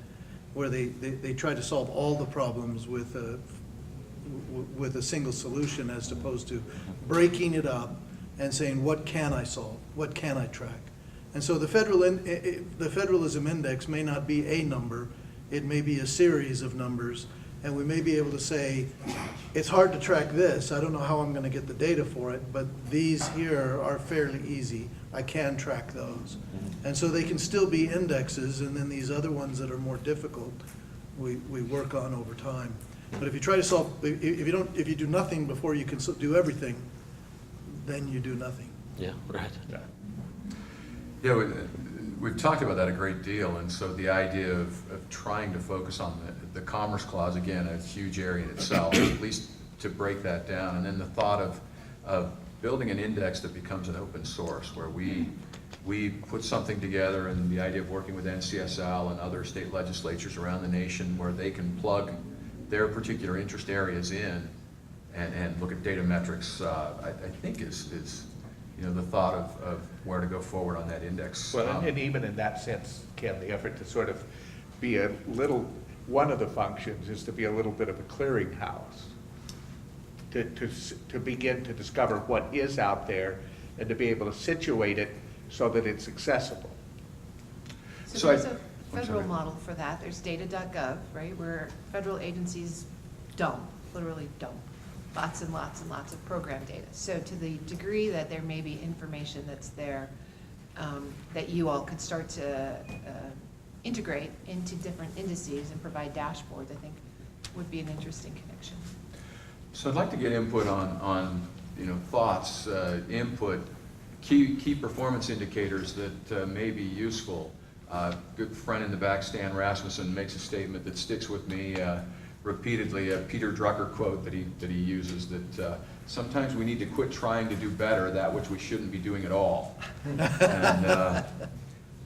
where they try to solve all the problems with a single solution, as opposed to breaking it up and saying, what can I solve? What can I track? And so the Federalism Index may not be a number, it may be a series of numbers, and we may be able to say, it's hard to track this, I don't know how I'm gonna get the data for it, but these here are fairly easy, I can track those. And so they can still be indexes, and then these other ones that are more difficult, we work on over time. But if you try to solve, if you do nothing before you can do everything, then you do nothing. Yeah, right. Yeah, we've talked about that a great deal, and so the idea of trying to focus on the Commerce Clause, again, a huge area in itself, at least to break that down, and then the thought of building an index that becomes an open source, where we put something together, and the idea of working with NCSL and other state legislatures around the nation where they can plug their particular interest areas in and look at data metrics, I think is the thought of where to go forward on that index. Well, and even in that sense, Ken, the effort to sort of be a little, one of the functions is to be a little bit of a clearinghouse, to begin to discover what is out there and to be able to situate it so that it's accessible. So there's a federal model for that. There's data.gov, right, where federal agencies dump, literally dump, lots and lots and lots of program data. So to the degree that there may be information that's there that you all could start to integrate into different indices and provide dashboards, I think would be an interesting connection. So I'd like to get input on thoughts, input, key performance indicators that may be useful. Good friend in the back, Stan Rasmussen, makes a statement that sticks with me repeatedly, a Peter Drucker quote that he uses, that sometimes we need to quit trying to do better that which we shouldn't be doing at all.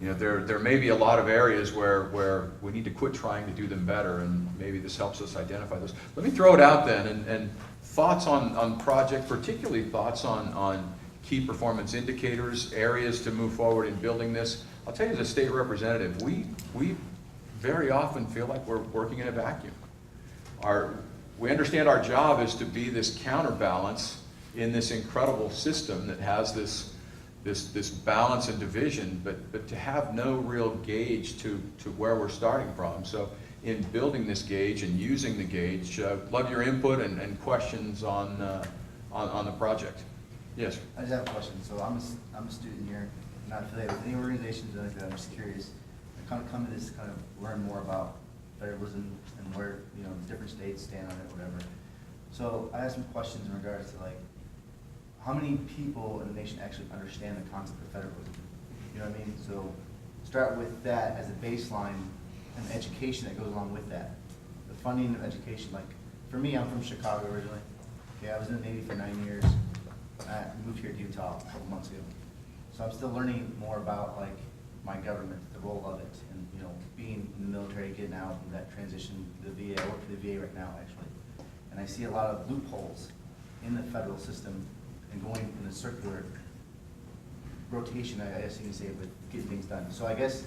And there may be a lot of areas where we need to quit trying to do them better, and maybe this helps us identify those. Let me throw it out then, and thoughts on project, particularly thoughts on key performance indicators, areas to move forward in building this. I'll tell you, as a state representative, we very often feel like we're working in a vacuum. We understand our job is to be this counterbalance in this incredible system that has this balance and division, but to have no real gauge to where we're starting from. So in building this gauge and using the gauge, love your input and questions on the project. Yes? I just have a question. So I'm a student here, not affiliated with any organizations or anything like that. I'm just curious. I kind of come to this to kind of learn more about federalism and where different states stand on it, whatever. So I have some questions in regards to how many people in the nation actually understand the concept of federalism? You know what I mean? So start with that as a baseline and the education that goes along with that. The funding of education. Like for me, I'm from Chicago originally. Okay, I was in the Navy for 9 years. I moved here to Utah a couple months ago. So I'm still learning more about my government, the role of it, and being in the military, getting out, and that transition to the VA. I work for the VA right now, actually. And I see a lot of loopholes in the federal system and going in a circular rotation, I guess you can say, with getting things done. So I guess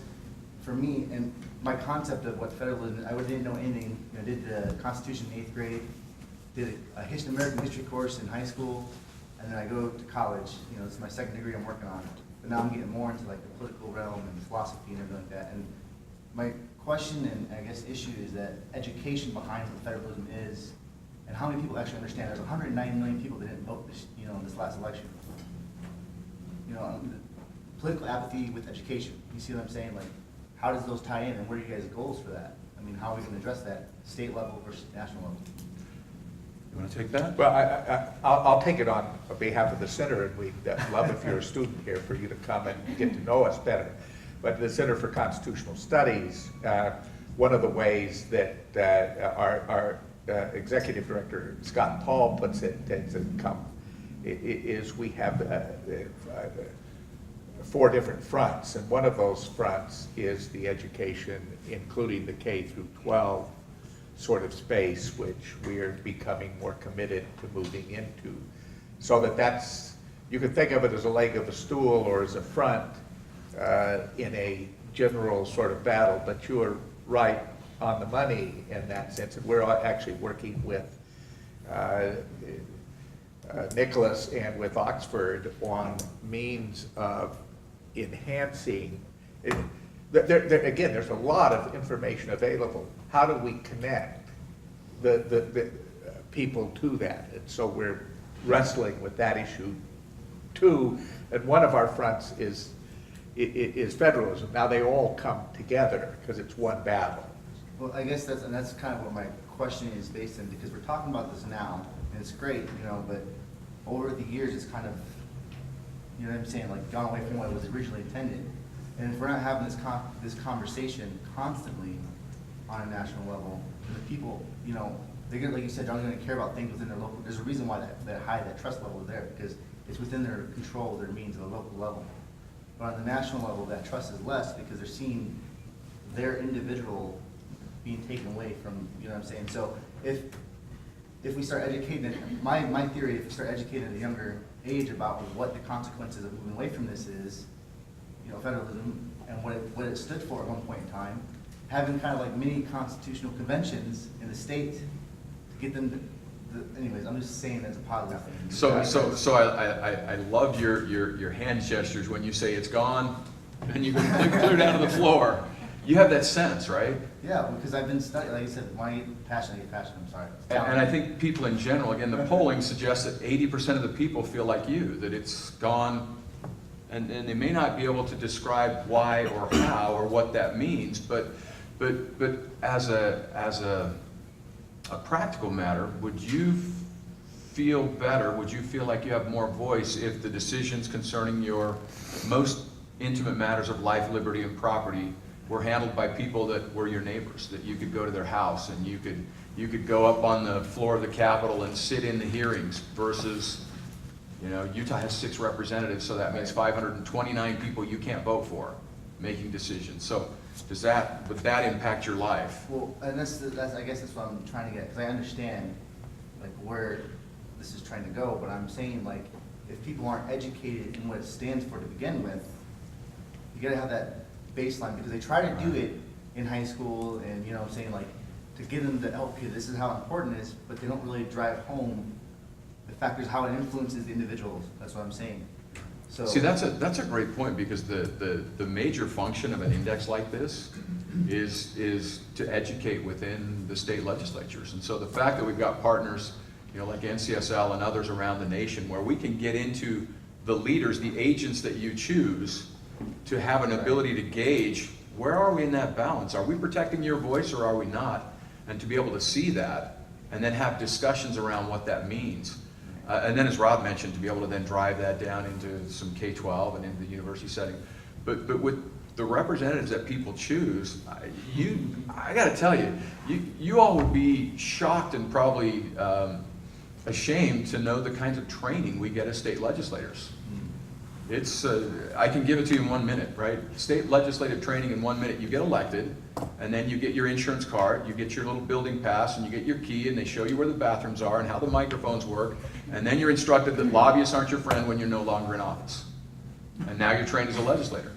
for me, and my concept of what federalism is, I didn't know anything. I did the Constitution in 8th grade, did a American history course in high school, and then I go to college. It's my second degree I'm working on. But now I'm getting more into the political realm and philosophy and everything like that. And my question and I guess issue is that education behind what federalism is, and how many people actually understand. There's 190 million people that didn't vote in this last election. Political apathy with education. You see what I'm saying? How does those tie in, and what are you guys' goals for that? I mean, how are we going to address that, state level versus national level? You want to take that? Well, I'll take it on behalf of the center, and we'd love if you're a student here for you to come and get to know us better. But the Center for Constitutional Studies, one of the ways that our executive director, Scott Paul, puts it is we have 4 different fronts, and one of those fronts is the education, including the K through 12 sort of space, which we are becoming more committed to moving into. So that's, you can think of it as a leg of a stool or as a front in a general sort of battle, but you are right on the money in that sense. And we're actually working with Nicholas and with Oxford on means of enhancing. Again, there's a lot of information available. How do we connect the people to that? And so we're wrestling with that issue too. And one of our fronts is federalism. Now they all come together because it's one battle. Well, I guess that's kind of what my question is based on, because we're talking about this now, and it's great, but over the years, it's kind of, you know what I'm saying, like gone away from what it was originally intended. And if we're not having this conversation constantly on a national level, the people, they're gonna, like you said, they're only gonna care about things within their local. There's a reason why that trust level is there, because it's within their control, their means at a local level. But on the national level, that trust is less because they're seeing their individual being taken away from, you know what I'm saying? So if we start educating, my theory, if we start educating at a younger age about what the consequences of moving away from this is, federalism, and what it stood for at one point in time, having kind of like mini constitutional conventions in the state to get them to, anyways, I'm just saying that's a positive thing. So I love your hand gestures when you say it's gone, and you go clear down to the floor. You have that sense, right? Yeah, because I've been studying, like I said, when I get passionate, I'm sorry. And I think people in general, again, the polling suggests that 80% of the people feel like you, that it's gone, and they may not be able to describe why or how or what that means, but as a practical matter, would you feel better, would you feel like you have more voice if the decisions concerning your most intimate matters of life, liberty, and property were handled by people that were your neighbors, that you could go to their house and you could go up on the floor of the Capitol and sit in the hearings versus, Utah has 6 representatives, so that means 529 people you can't vote for making decisions. So would that impact your life? Well, and I guess that's what I'm trying to get, because I understand like where this is trying to go, but I'm saying like if people aren't educated in what it stands for to begin with, you gotta have that baseline, because they try to do it in high school and what I'm saying, like to give them the okay, this is how important it is, but they don't really drive home the factors, how it influences the individuals. That's what I'm saying. So see, that's a great point, because the major function of an index like this is to educate within the state legislatures. And so the fact that we've got partners, like NCSL and others around the nation, where we can get into the leaders, the agents that you choose, to have an ability to gauge where are we in that balance? Are we protecting your voice or are we not? And to be able to see that and then have discussions around what that means. And then, as Rob mentioned, to be able to then drive that down into some K-12 and into the university setting. But with the representatives that people choose, I got to tell you, you all would be shocked and probably ashamed to know the kinds of training we get as state legislators. It's, I can give it to you in 1 minute, right? State legislative training in 1 minute. You get elected, and then you get your insurance card, you get your little building pass, and you get your key, and they show you where the bathrooms are and how the microphones work, and then you're instructed that lobbyists aren't your friend when you're no longer in office. And now you're trained as a legislator.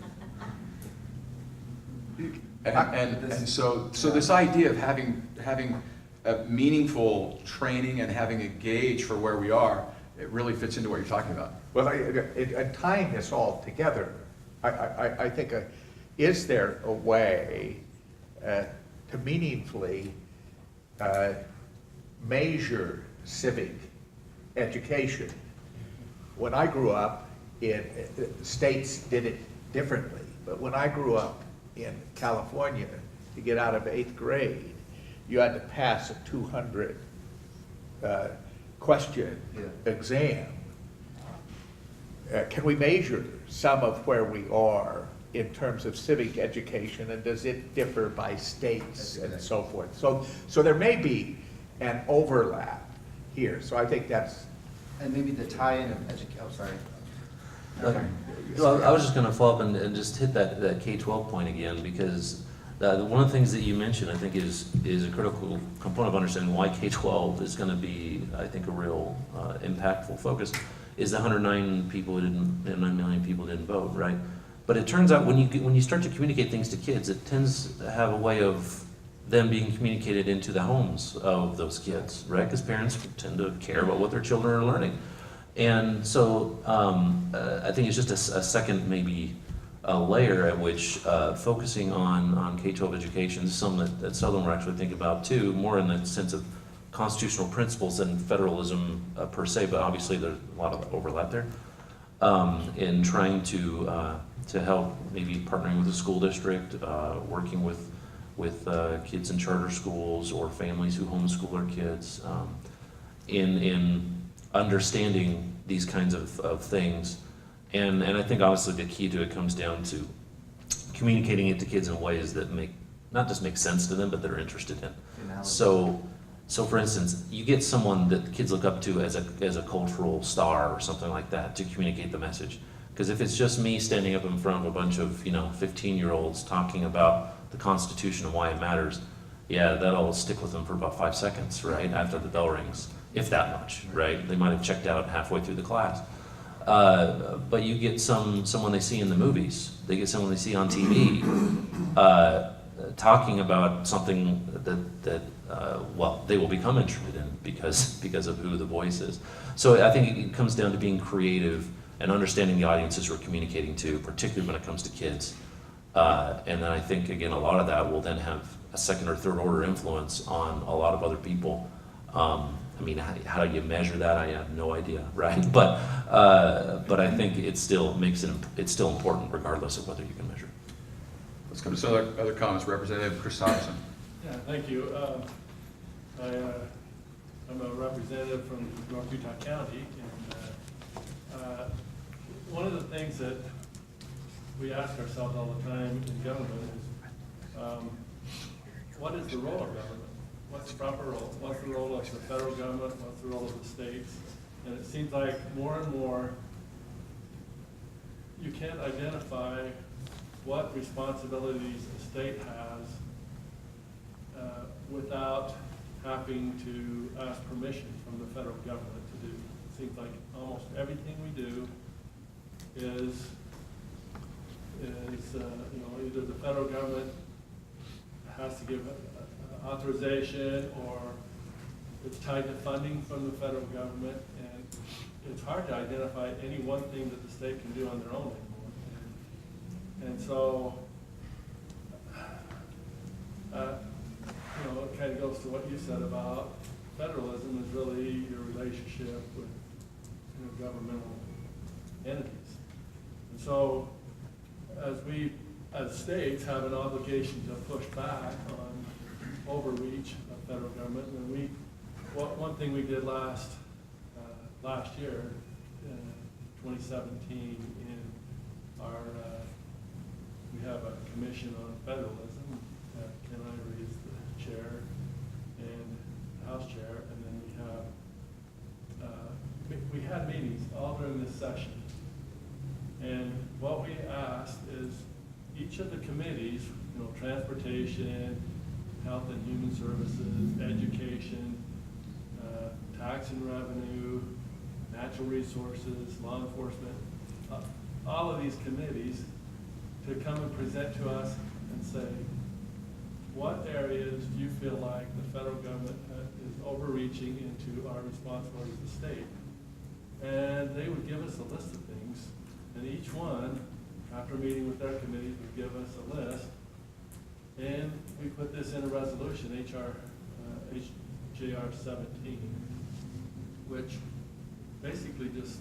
And so this idea of having a meaningful training and having a gauge for where we are, it really fits into what you're talking about. Well, tying this all together, I think, is there a way to meaningfully measure civic education? When I grew up, states did it differently, but when I grew up in California, to get out of 8th grade, you had to pass a 200 question exam. Can we measure some of where we are in terms of civic education, and does it differ by states and so forth? So there may be an overlap here. So I think that's. And maybe the tie-in of education. Oh, sorry. Well, I was just going to follow up and just hit that K-12 point again, because one of the things that you mentioned, I think, is a critical component of understanding why K-12 is going to be, I think, a real impactful focus, is the 109 people who didn't, 9 million people didn't vote, right? But it turns out when you start to communicate things to kids, it tends to have a way of then being communicated into the homes of those kids, right? Because parents tend to care about what their children are learning. And so I think it's just a second, maybe a layer at which focusing on K-12 education is something that Southern will actually think about too, more in the sense of constitutional principles than federalism per se, but obviously there's a lot of overlap there, in trying to help, maybe partnering with the school district, working with kids in charter schools or families who homeschool their kids, in understanding these kinds of things. And I think honestly the key to it comes down to communicating it to kids in ways that not just make sense to them, but that are interested in. So for instance, you get someone that kids look up to as a cultural star or something like that to communicate the message. Because if it's just me standing up in front of a bunch of 15-year-olds talking about the Constitution and why it matters, yeah, that'll stick with them for about 5 seconds, right, after the bell rings, if that much, right? They might have checked out halfway through the class. But you get someone they see in the movies, they get someone they see on TV, talking about something that they will become interested in because of who the voice is. So I think it comes down to being creative and understanding the audiences we're communicating to, particularly when it comes to kids. And then I think, again, a lot of that will then have a second or third order influence on a lot of other people. I mean, how do you measure that? I have no idea, right? But I think it still it's still important regardless of whether you can measure. Let's come to some other comments. Representative Christopherson. Yeah, thank you. I'm a representative from North Utah County, and one of the things that we ask ourselves all the time in government is, what is the role of government? What's the proper role? What's the role of the federal government? What's the role of the states? And it seems like more and more you can't identify what responsibilities the state has without having to ask permission from the federal government to do. It seems like almost everything we do is either the federal government has to give authorization, or it's tied to funding from the federal government, and it's hard to identify any one thing that the state can do on their own anymore. And so, it kind of goes to what you said about federalism is really your relationship with governmental entities. And so, as we, as states, have an obligation to push back on overreach of federal government, and one thing we did last year, 2017, in our we have a commission on federalism. Ken Ivory is the chair and House chair, and then we had meetings all during this session. And what we asked is each of the committees, transportation, health and human services, education, tax and revenue, natural resources, law enforcement, all of these committees to come and present to us and say, what areas do you feel like the federal government is overreaching into our responsibilities as a state? And they would give us a list of things, and each one, after meeting with their committees, would give us a list. And we put this in a resolution, HJR 17, which basically just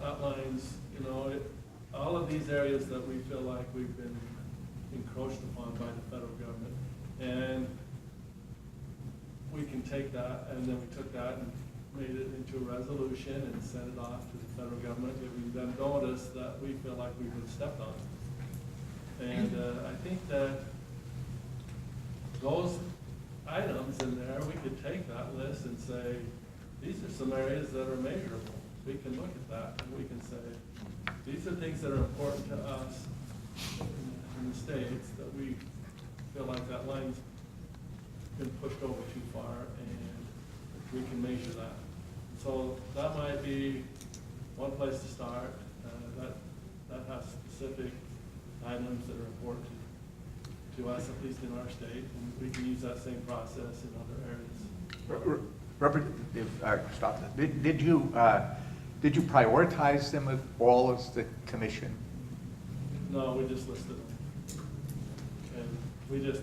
outlines, all of these areas that we feel like we've been encroached upon by the federal government. And we can take that, and then we took that and made it into a resolution and sent it off to the federal government, giving them notice that we feel like we've been stepped on. And I think that those items in there, we could take that list and say, these are some areas that are measurable. We can look at that and we can say, these are things that are important to us in the states that we feel like that line's been pushed over too far, and we can measure that. So that might be one place to start. That has specific items that are important to to us, at least in our state, and we can use that same process in other areas. Representative, did you prioritize them at all as the commission? No, we just listed them. And we just,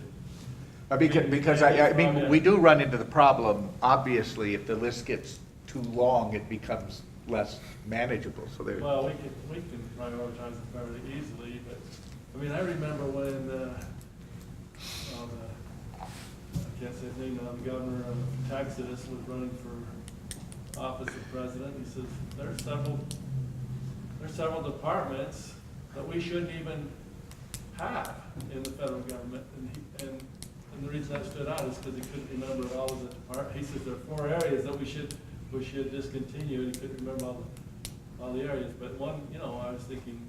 Because I mean, we do run into the problem, obviously, if the list gets too long, it becomes less manageable, so there. well, we can prioritize it fairly easily, but, I mean, I remember when, I can't say his name now, the governor of Texas was running for office of president. He says, there's several departments that we shouldn't even have in the federal government. And the reason that stood out is because he couldn't remember all of the departments. He says there are 4 areas that we should discontinue, and he couldn't remember all the areas. But one, I was thinking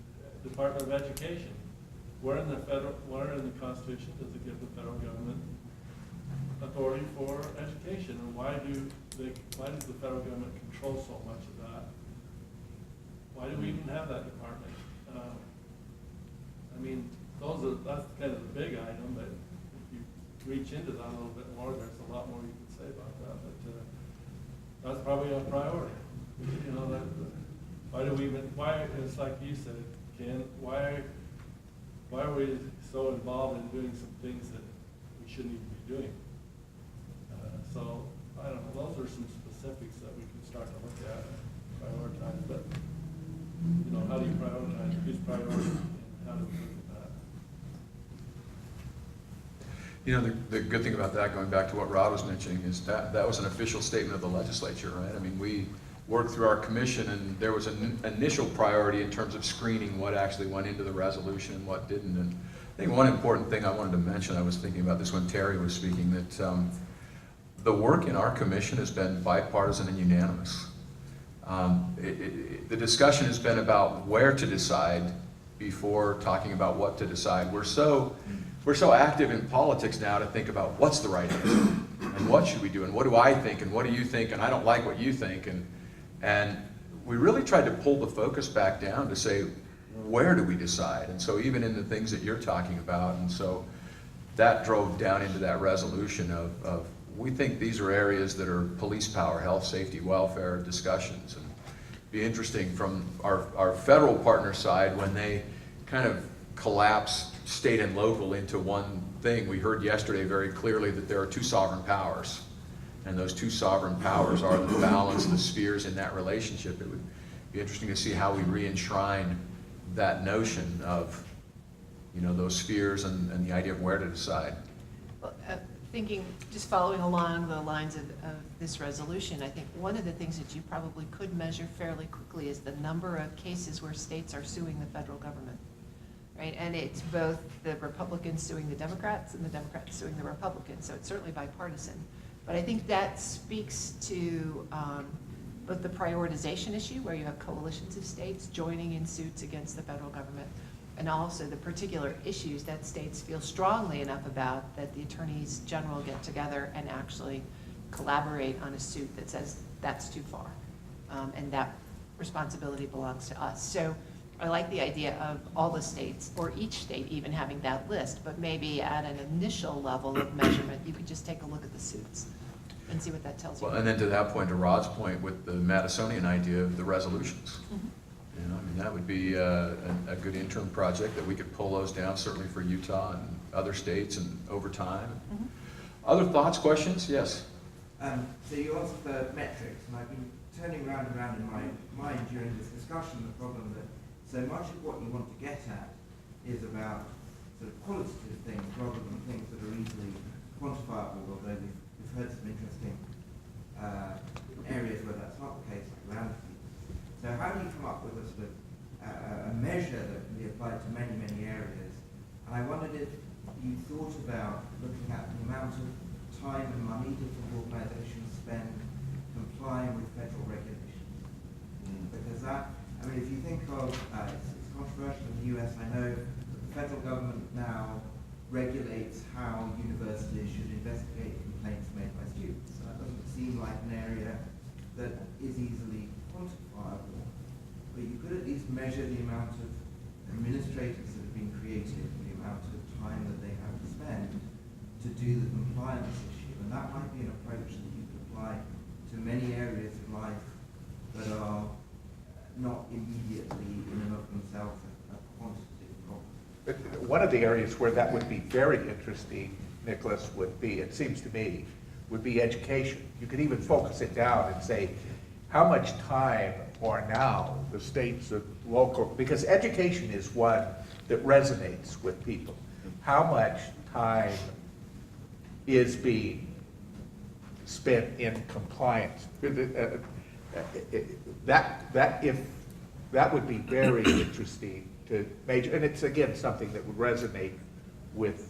Department of Education. Where in the Constitution does it give the federal government authority for education, and why does the federal government control so much of that? Why do we even have that department? I mean, that's kind of the big item, but if you reach into that a little bit more, there's a lot more you can say about that, but that's probably a priority. Why, it's like you said, Ken, why are we so involved in doing some things that we shouldn't even be doing? So, I don't know, those are some specifics that we can start to look at and prioritize, but, how do you prioritize, who's priority, and how do we look at that? The good thing about that, going back to what Rod was mentioning, is that was an official statement of the legislature, right? I mean, we worked through our commission, and there was an initial priority in terms of screening what actually went into the resolution and what didn't. And I think one important thing I wanted to mention, I was thinking about this when Terry was speaking, that the work in our commission has been bipartisan and unanimous. The discussion has been about where to decide before talking about what to decide. We're so active in politics now to think about what's the right answer, and what should we do, and what do I think, and what do you think, and I don't like what you think, and we really tried to pull the focus back down to say, where do we decide? And so even in the things that you're talking about, and so that drove down into that resolution of we think these are areas that are police power, health, safety, welfare discussions. And it'd be interesting from our federal partner side when they kind of collapse state and local into one thing. We heard yesterday very clearly that there are 2 sovereign powers, and those 2 sovereign powers are the balance, the spheres in that relationship. It would be interesting to see how we re-enshrine that notion of those spheres and the idea of where to decide. Well, thinking, just following along the lines of this resolution, I think one of the things that you probably could measure fairly quickly is the number of cases where states are suing the federal government, right? And it's both the Republicans suing the Democrats and the Democrats suing the Republicans, so it's certainly bipartisan. But I think that speaks to both the prioritization issue, where you have coalitions of states joining in suits against the federal government, and also the particular issues that states feel strongly enough about that the attorneys general get together and actually collaborate on a suit that says that's too far, and that responsibility belongs to us. So I like the idea of all the states, or each state even having that list, but maybe at an initial level of measurement, you could just take a look at the suits and see what that tells you. Well, and then to that point, to Rod's point, with the Madisonian idea of the resolutions. Mhm. That would be a good interim project that we could pull those down, certainly for Utah and other states and over time. Mhm. Other thoughts, questions? Yes? So you asked for metrics, and I've been turning round and round in my mind during this discussion the problem that so much of what you want to get at is about sort of qualitative things rather than things that are easily quantifiable, although we've heard some interesting areas where that's not the case, like land fees. So how do you come up with a sort of a measure that can be applied to many, many areas? And I wondered if you thought about looking at the amount of time and money different organizations spend complying with federal regulations. Because that, I mean, if you think of, it's controversial in the US, I know that the federal government now regulates how universities should investigate complaints made by students. So that doesn't seem like an area that is easily quantifiable. But you could at least measure the amount of administrators that have been created and the amount of time that they have to spend one of the areas where that would be very interesting, Nicholas, would be, it seems to me, would be education. You could even focus it down and say, how much time or now the states and local, because education is one that resonates with people. How much time is being spent in compliance? That would be very interesting to major, and it's again something that would resonate with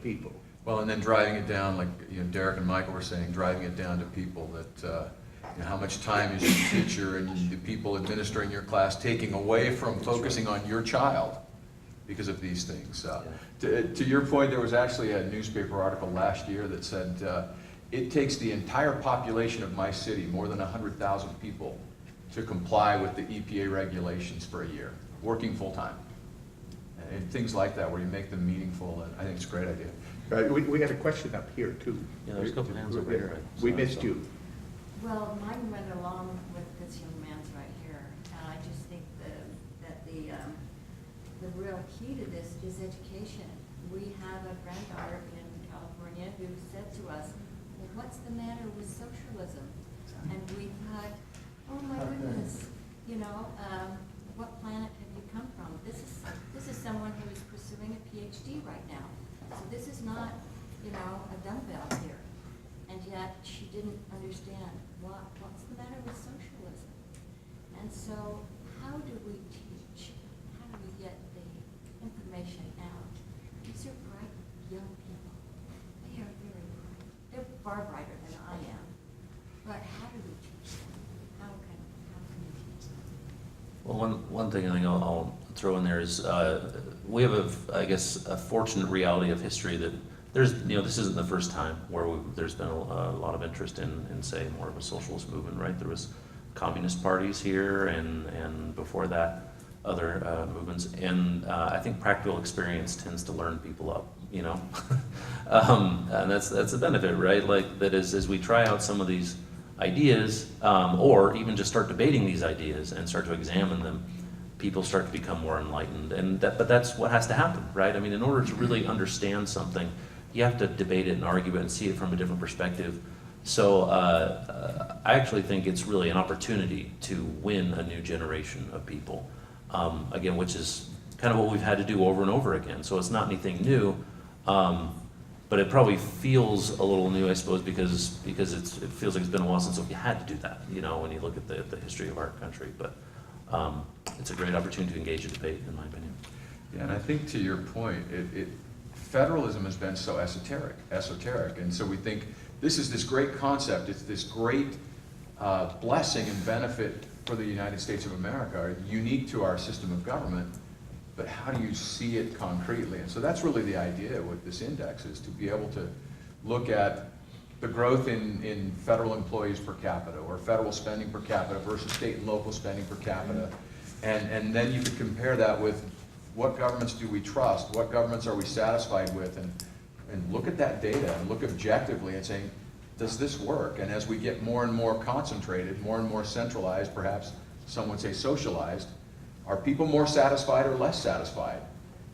people. Well, and then driving it down, like Derek and Michael were saying, driving it down to people that, how much time is your teacher and the people administering your class taking away from focusing on your child because of these things. To your point, there was actually a newspaper article last year that said it takes the entire population of my city, more than 100,000 people, to comply with the EPA regulations for a year, working full-time. And things like that, where you make them meaningful, and I think it's a great idea. We had a question up here too. Yeah, there's a couple hands over here. We missed you. Well, mine went along with this young man's right here, and I just think that the real key to this is education. We have a granddaughter in California who said to us, well, what's the matter with socialism? And we thought, oh my goodness, what planet have you come from? This is someone who is pursuing a PhD right now. So this is not, a dumbbell here. And yet she didn't understand what's the matter with socialism. And so how do we teach? How do we get the information out? These are bright young people. They are very bright. They're far brighter than I am. But how do we teach them? How can we teach them? Well, one thing I think I'll throw in there is we have, I guess, a fortunate reality of history that there's, this isn't the first time where there's been a lot of interest in, say, more of a socialist movement, right? There was communist parties here, and before that, other movements. And I think practical experience tends to learn people up, and that's a benefit, right? Like that is, as we try out some of these ideas, or even just start debating these ideas and start to examine them, people start to become more enlightened. But that's what has to happen, right? I mean, in order to really understand something, you have to debate it and argue it and see it from a different perspective. So I actually think it's really an opportunity to win a new generation of people, again, which is kind of what we've had to do over and over again. So it's not anything new, but it probably feels a little new, I suppose, because it feels like it's been a while since we had to do that, when you look at the history of our country. But it's a great opportunity to engage in debate, in my opinion. Yeah, and I think to your point, federalism has been so esoteric, and so we think this is this great concept, it's this great blessing and benefit for the United States of America, unique to our system of government, but how do you see it concretely? And so that's really the idea with this index, is to be able to look at the growth in federal employees per capita, or federal spending per capita versus state and local spending per capita, and then you could compare that with what governments do we trust, what governments are we satisfied with, and look at that data and look objectively and saying, does this work? And as we get more and more concentrated, more and more centralized, perhaps some would say socialized, are people more satisfied or less satisfied?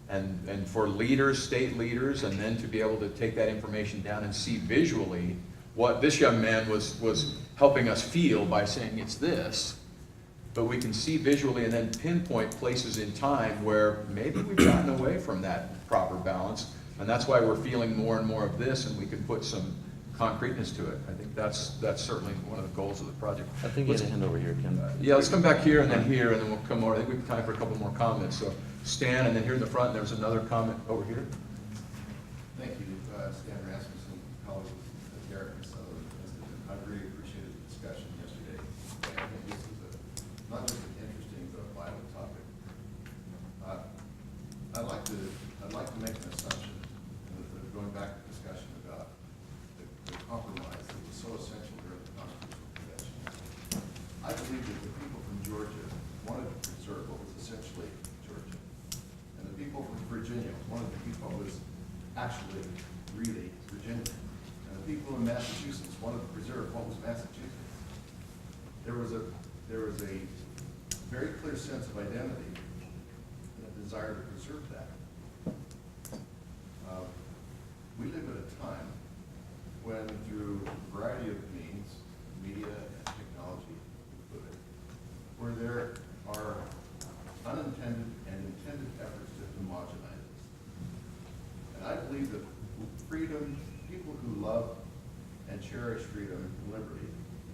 And for leaders, state leaders, and then to be able to take that information down and see visually what this young man was helping us feel by saying it's this, but we can see visually and then pinpoint places in time where maybe we've gotten away from that proper balance, and that's why we're feeling more and more of this, and we can put some concreteness to it. I think that's certainly one of the goals of the project. I think you had a hand over here, Ken. Yeah, let's come back here, and then we'll come over. I think we have time for a couple more comments. So Stan, and then here in the front, there's another comment over here. Thank you, Stan Rasmussen, colleague of Derek and Southern Institute. I really appreciated the discussion yesterday. And I think this is not just an interesting but a vital topic. I'd like to make an assumption, going back to the discussion about the compromise that was so essential during the Constitutional Convention. I believe that the people from Georgia wanted to preserve what was essentially Georgia. And the people from Virginia wanted to keep what was actually really Virginia. And the people in Massachusetts wanted to preserve what was Massachusetts. There was a very clear sense of identity and a desire to preserve that. when through a variety of means, media and technology included, where there are unintended and intended efforts to homogenize us. And I believe that freedom, people who love and cherish freedom and liberty,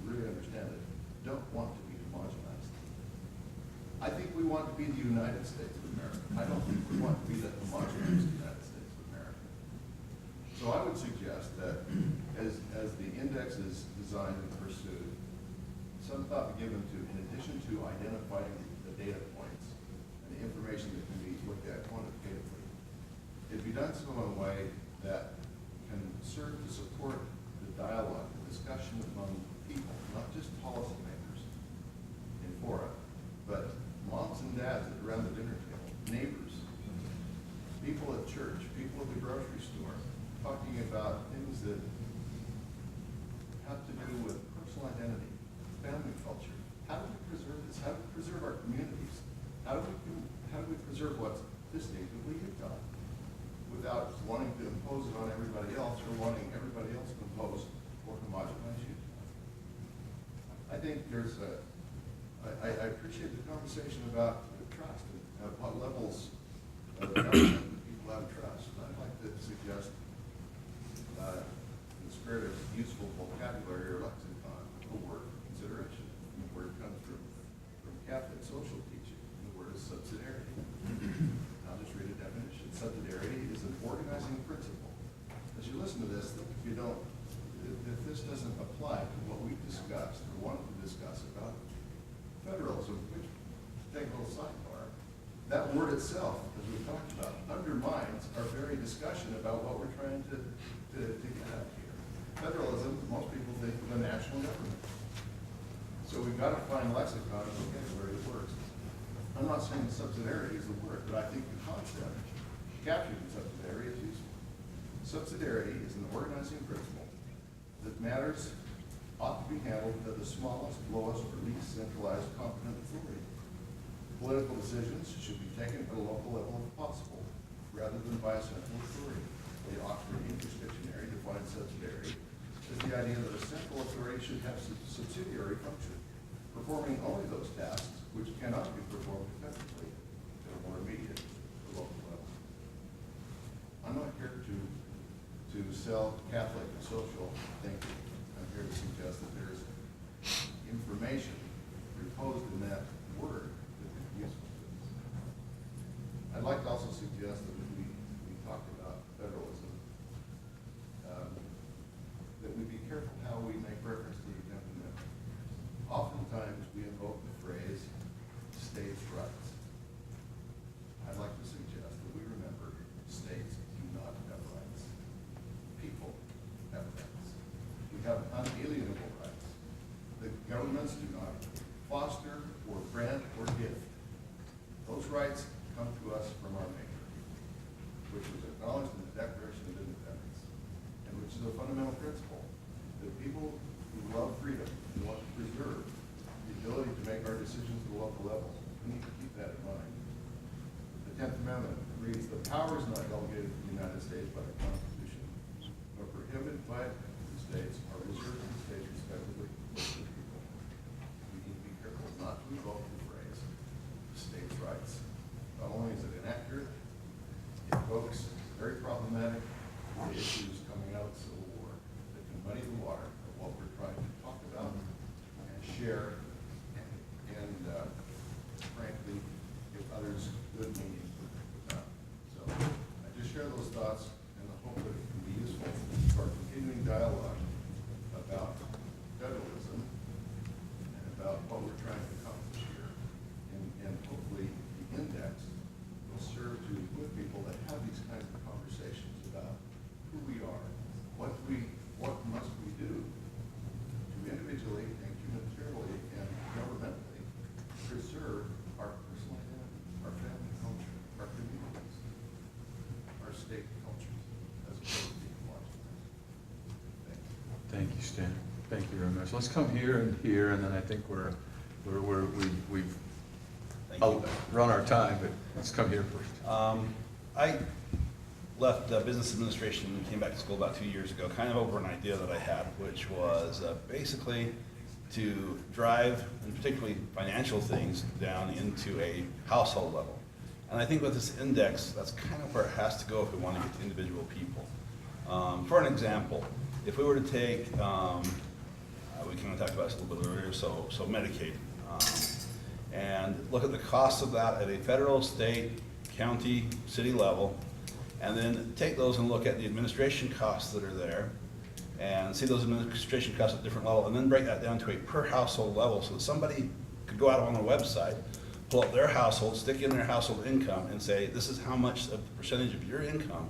really understand it, don't want to be homogenized. I think we want to be the United States of America. I don't think we want to be the homogenized United States of America. So I would suggest that as the index is designed and pursued, some thought be given to, in addition to identifying the data points and the information that can be looked at quantitatively, it be done so in a way that can serve to support the dialogue, the discussion among people, not just policymakers in fora, but moms and dads around the dinner table, neighbors, people at church, people at the grocery store, talking about things that have to do with personal identity, family culture. How do we preserve this? How do we preserve our communities? How do we preserve what's distinctively Utah without wanting to impose it on everybody else or wanting everybody else to impose or homogenize Utah? I think there's I appreciate the conversation about trust and at what levels of government people have trust. And I'd like to suggest, in the spirit of useful vocabulary or lexicon, the word consideration. The word comes from Catholic social teaching. The word is subsidiarity. I'll just read a definition. Subsidiarity is an organizing principle. As you listen to this, think if this doesn't apply to what we've discussed or wanted to discuss about federalism, which, take a little sidebar, that word itself, as we've talked about, undermines our very discussion about what we're trying to get at here. Federalism, most people think of the national government. So we've got to find lexicon and vocabulary that works. I'm not saying subsidiarity is the word, but I think the concept capturing subsidiarity is useful. Subsidiarity is an organizing principle that matters ought to be handled at the smallest, lowest, or least centralized competent authority. Political decisions should be taken at a local level if possible, rather than by a central authority. The Oxford English Dictionary defines subsidiarity as the idea that a central authority should have subsidiary function, performing only those tasks which cannot be performed effectively at a more immediate or local level. I'm not here to sell Catholic social thinking. I'm here to suggest that there's information reposed in that word that could be useful to us. I'd like to also suggest that we talked about federalism, that we be careful how we make reference to the 10th Amendment. Oftentimes we invoke the phrase states' rights. I'd like to suggest that we remember states do not have rights. People have rights. We have unalienable rights. The governments do not foster or grant or gift. Those rights come to us from our Maker, which was acknowledged in the Declaration of Independence, and which is a fundamental principle that people who love freedom and want to preserve the ability to make our decisions at the local level, we need to keep that in mind. The 10th Amendment reads, "The power is not delegated to the United States by the Constitution, nor prohibited by the states, or reserved to the states respectively for the people." We need to be careful not to invoke the phrase states' rights. Not only is it inaccurate, it evokes very problematic issues coming out of the Civil War that can muddy the water of what we're trying to talk about and share and frankly, give others good meaning. So I just share those thoughts in the hope that it can be useful for our continuing dialogue about federalism and about what we're trying to accomplish here. And hopefully the index will serve to equip people that have these kinds of conversations about who we are, what must we do to individually and communitarily and governmentally preserve our personal identity, our family culture, our communities, our state cultures, as opposed to being homogenized. Thank you. Thank you, Stan. Thank you very much. Let's come here, and then I think we've run our time, but let's come here first. I left business administration and came back to school about 2 years ago, kind of over an idea that I had, which was basically to drive, and particularly financial things, down into a household level. And I think with this index, that's kind of where it has to go if we want to get to individual people. For an example, if we were to take, we kind of talked about this a little bit earlier, so Medicaid, and look at the costs of that at a federal, state, county, city level, and then take those and look at the administration costs that are there, and see those administration costs at different level, and then break that down to a per household level, so that somebody could go out on their website, pull up their household, stick in their household income, and say, this is how much of the percentage of your income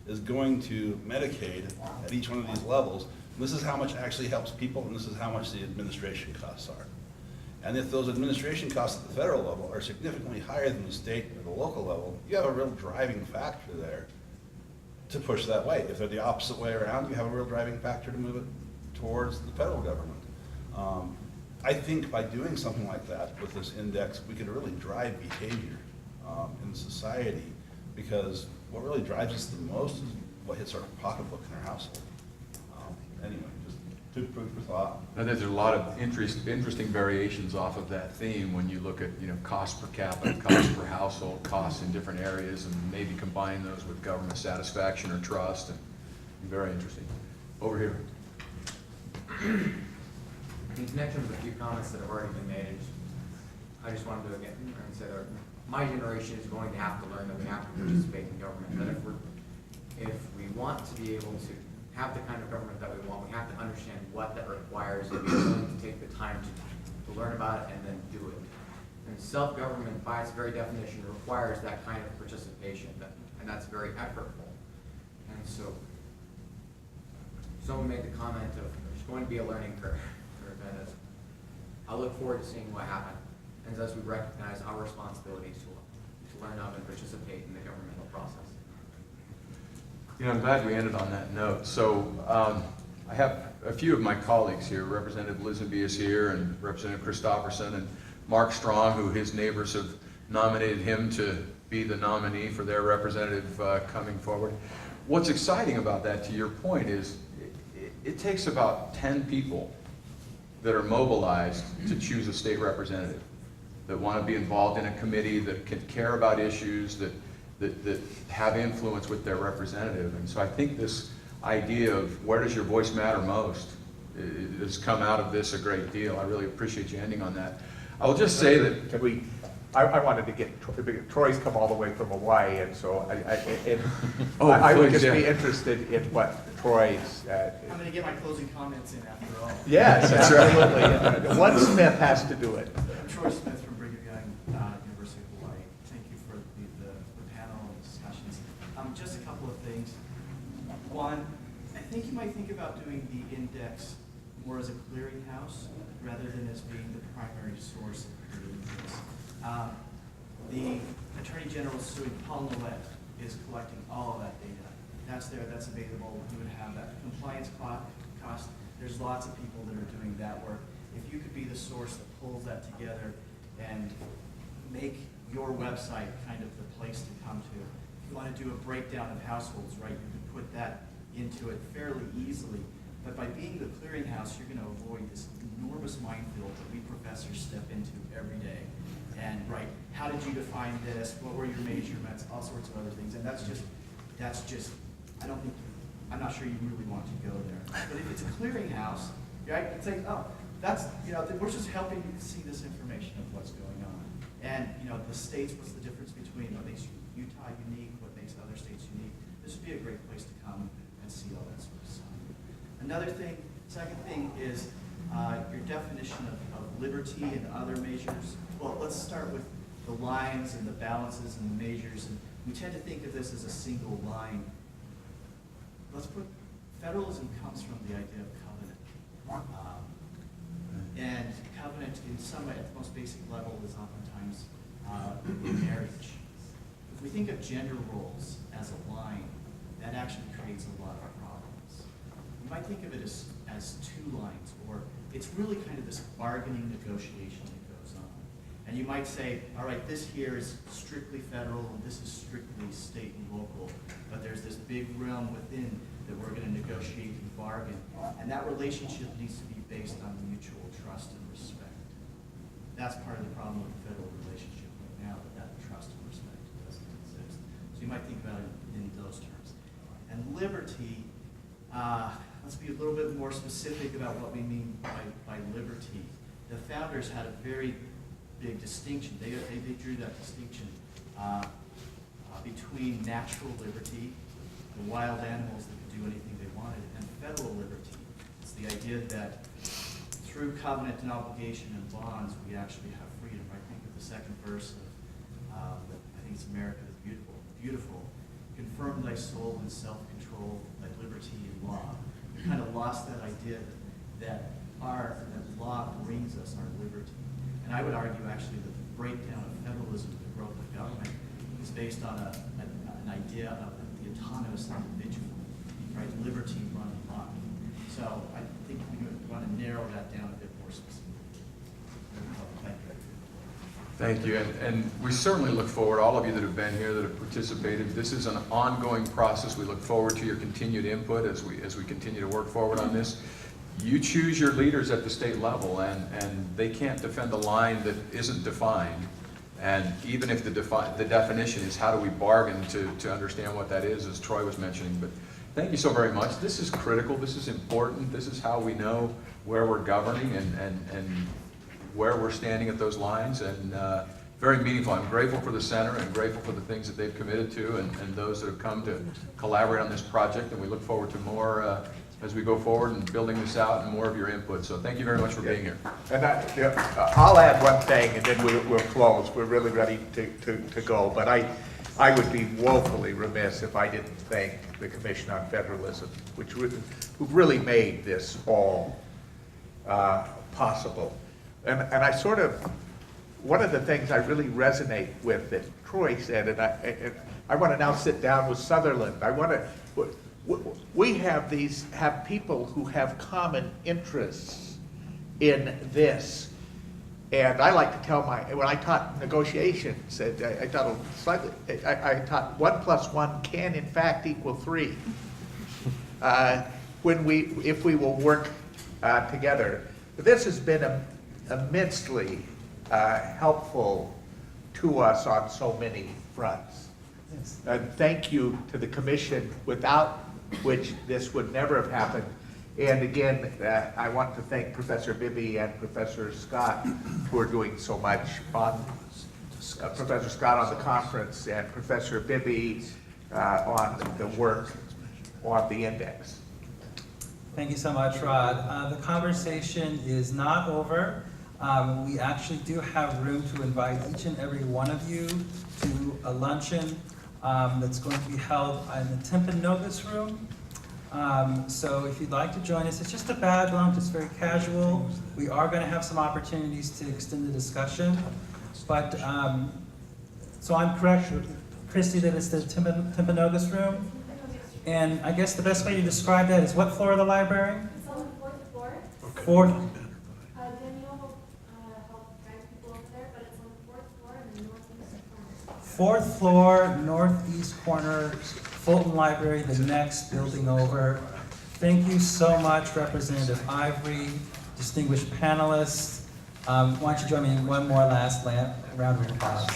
is going to Medicaid at each one of these levels. This is how much actually helps people, and this is how much the administration costs are. And if those administration costs at the federal level are significantly higher than the state or the local level, you have a real driving factor there to push that way. If they're the opposite way around, you have a real driving factor to move it towards the federal government. I think by doing something like that with this index, we could really drive behavior in society, because what really drives us the most is what hits our pocketbook in our household. Anyway, just food for thought. And there's a lot of interesting variations off of that theme when you look at, cost per capita, cost per household, costs in different areas, and maybe combine those with government satisfaction or trust, and very interesting. Over here. In connection with a few comments that have already been made, I just wanted to again say that my generation is going to have to learn that we have to participate in government. That if we want to be able to have the kind of government that we want, we have to understand what that requires and be willing to take the time to learn about it and then do it. And self-government, by its very definition, requires that kind of participation, and that's very effortful. And so, someone made the comment of there's going to be a learning curve. I look forward to seeing what happens, and as we recognize our responsibilities to learn of and participate in the governmental process. I'm glad we ended on that note. So I have a few of my colleagues here. Representative Lisenby is here, and Representative Christopherson, and Mark Strong, who his neighbors have nominated him to be the nominee for their representative coming forward. What's exciting about that, to your point, is it takes about 10 people that are mobilized to choose a state representative, that want to be involved in a committee, that can care about issues, that have influence with their representative. And so I think this idea of where does your voice matter most has come out of this a great deal. I really appreciate you ending on that. I will just say that... Can we, I wanted to get, Troy's come all the way from Hawaii, and so I would just be interested in what Troy's... I'm going to get my closing comments in after all. Yes, absolutely. One Smith has to do it. I'm Troy Smith from Brigham Young University of Hawaii. Thank you for the panel and discussions. Just a couple of things. One, I think you might think about doing the index more as a clearinghouse rather than as being the primary source of creating this. The Attorney General suing Paul Nolet is collecting all of that data. That's there, that's available. You would have that compliance cost. There's lots of people that are doing that work. If you could be the source that pulls that together and make your website kind of the place to come to. If you want to do a breakdown of households, right, you can put that into it fairly easily. But by being the clearinghouse, you're going to avoid this enormous minefield that we professors step into every day. And right, how did you define this? What were your measurements? All sorts of other things. And that's just, I'm not sure you really want to go there. But if it's a clearinghouse, right, it's like, oh, that's, we're just helping you see this information of what's going on. And, the states, what's the difference between what makes Utah unique, what makes other states unique? This would be a great place to come and see all that sort of stuff. Another thing, second thing is your definition of liberty and other measures. Well, let's start with the lines and the balances and the measures. And we tend to think of this as a single line. Federalism comes from the idea of covenant. And covenant, at the most basic level, is oftentimes in marriage. If we think of gender roles as a line, that actually creates a lot of problems. You might think of it as two lines, or it's really kind of this bargaining negotiation that goes on. And you might say, all right, this here is strictly federal and this is strictly state and local, but there's this big realm within that we're going to negotiate and bargain. And that relationship needs to be based on mutual trust and respect. That's part of the problem with the federal relationship right now, that trust and respect doesn't exist. So you might think about it in those terms. And liberty, let's be a little bit more specific about what we mean by liberty. The founders had a very big distinction. They drew that distinction between natural liberty, the wild animals that could do anything they wanted, and federal liberty. It's the idea that through covenant and obligation and bonds, we actually have freedom. I think of the second verse of, I think it's America is Beautiful. Beautiful. Confirm thy soul in self-control, thy liberty in law. We kind of lost that idea that law brings us our liberty. And I would argue actually that the breakdown of federalism, the growth of government, is based on an idea of the autonomous individual, right? Liberty run amok. So I think we want to narrow that down a bit more specifically. Thank you. Thank you, and we certainly look forward, all of you that have been here, that have participated. This is an ongoing process. We look forward to your continued input as we continue to work forward on this. You choose your leaders at the state level, and they can't defend a line that isn't defined. And even if the definition is how do we bargain to understand what that is, as Troy was mentioning. But thank you so very much. This is critical. This is important. This is how we know where we're governing and where we're standing at those lines, and very meaningful. I'm grateful for the center and grateful for the things that they've committed to and those that have come to collaborate on this project, and we look forward to more as we go forward and building this out and more of your input. So thank you very much for being here. And I'll add one thing, and then we'll close. We're really ready to go. But I would be woefully remiss if I didn't thank the Commission on Federalism, who really made this all possible. And I sort of, one of the things I really resonate with that Troy said, and I want to now sit down with Sutherland. We have people who have common interests in this. And I like to tell when I taught negotiations, I taught 1 + 1 can in fact equal 3. If we will work together. This has been immensely helpful to us on so many fronts. And thank you to the Commission, without which this would never have happened. And again, I want to thank Professor Bibby and Professor Scott, who are doing so much on, Professor Scott on the conference and Professor Bibby on the work on the index. Thank you so much, Rod. The conversation is not over. We actually do have room to invite each and every one of you to a luncheon that's going to be held in the Timpanogos room. So if you'd like to join us, it's just a bag lunch, it's very casual. We are going to have some opportunities to extend the discussion. But, so I'm correct, Christy, that it's the Timpanogos room? And I guess the best way to describe that is what floor of the library? It's on the 4th floor. Fourth? Daniel helped guide people over there, but it's on the 4th floor in the northeast corner. Fourth floor, northeast corner, Fulton Library, the next building over. Thank you so much, Representative Ivory, distinguished panelists. Why don't you join me in one more last round of applause.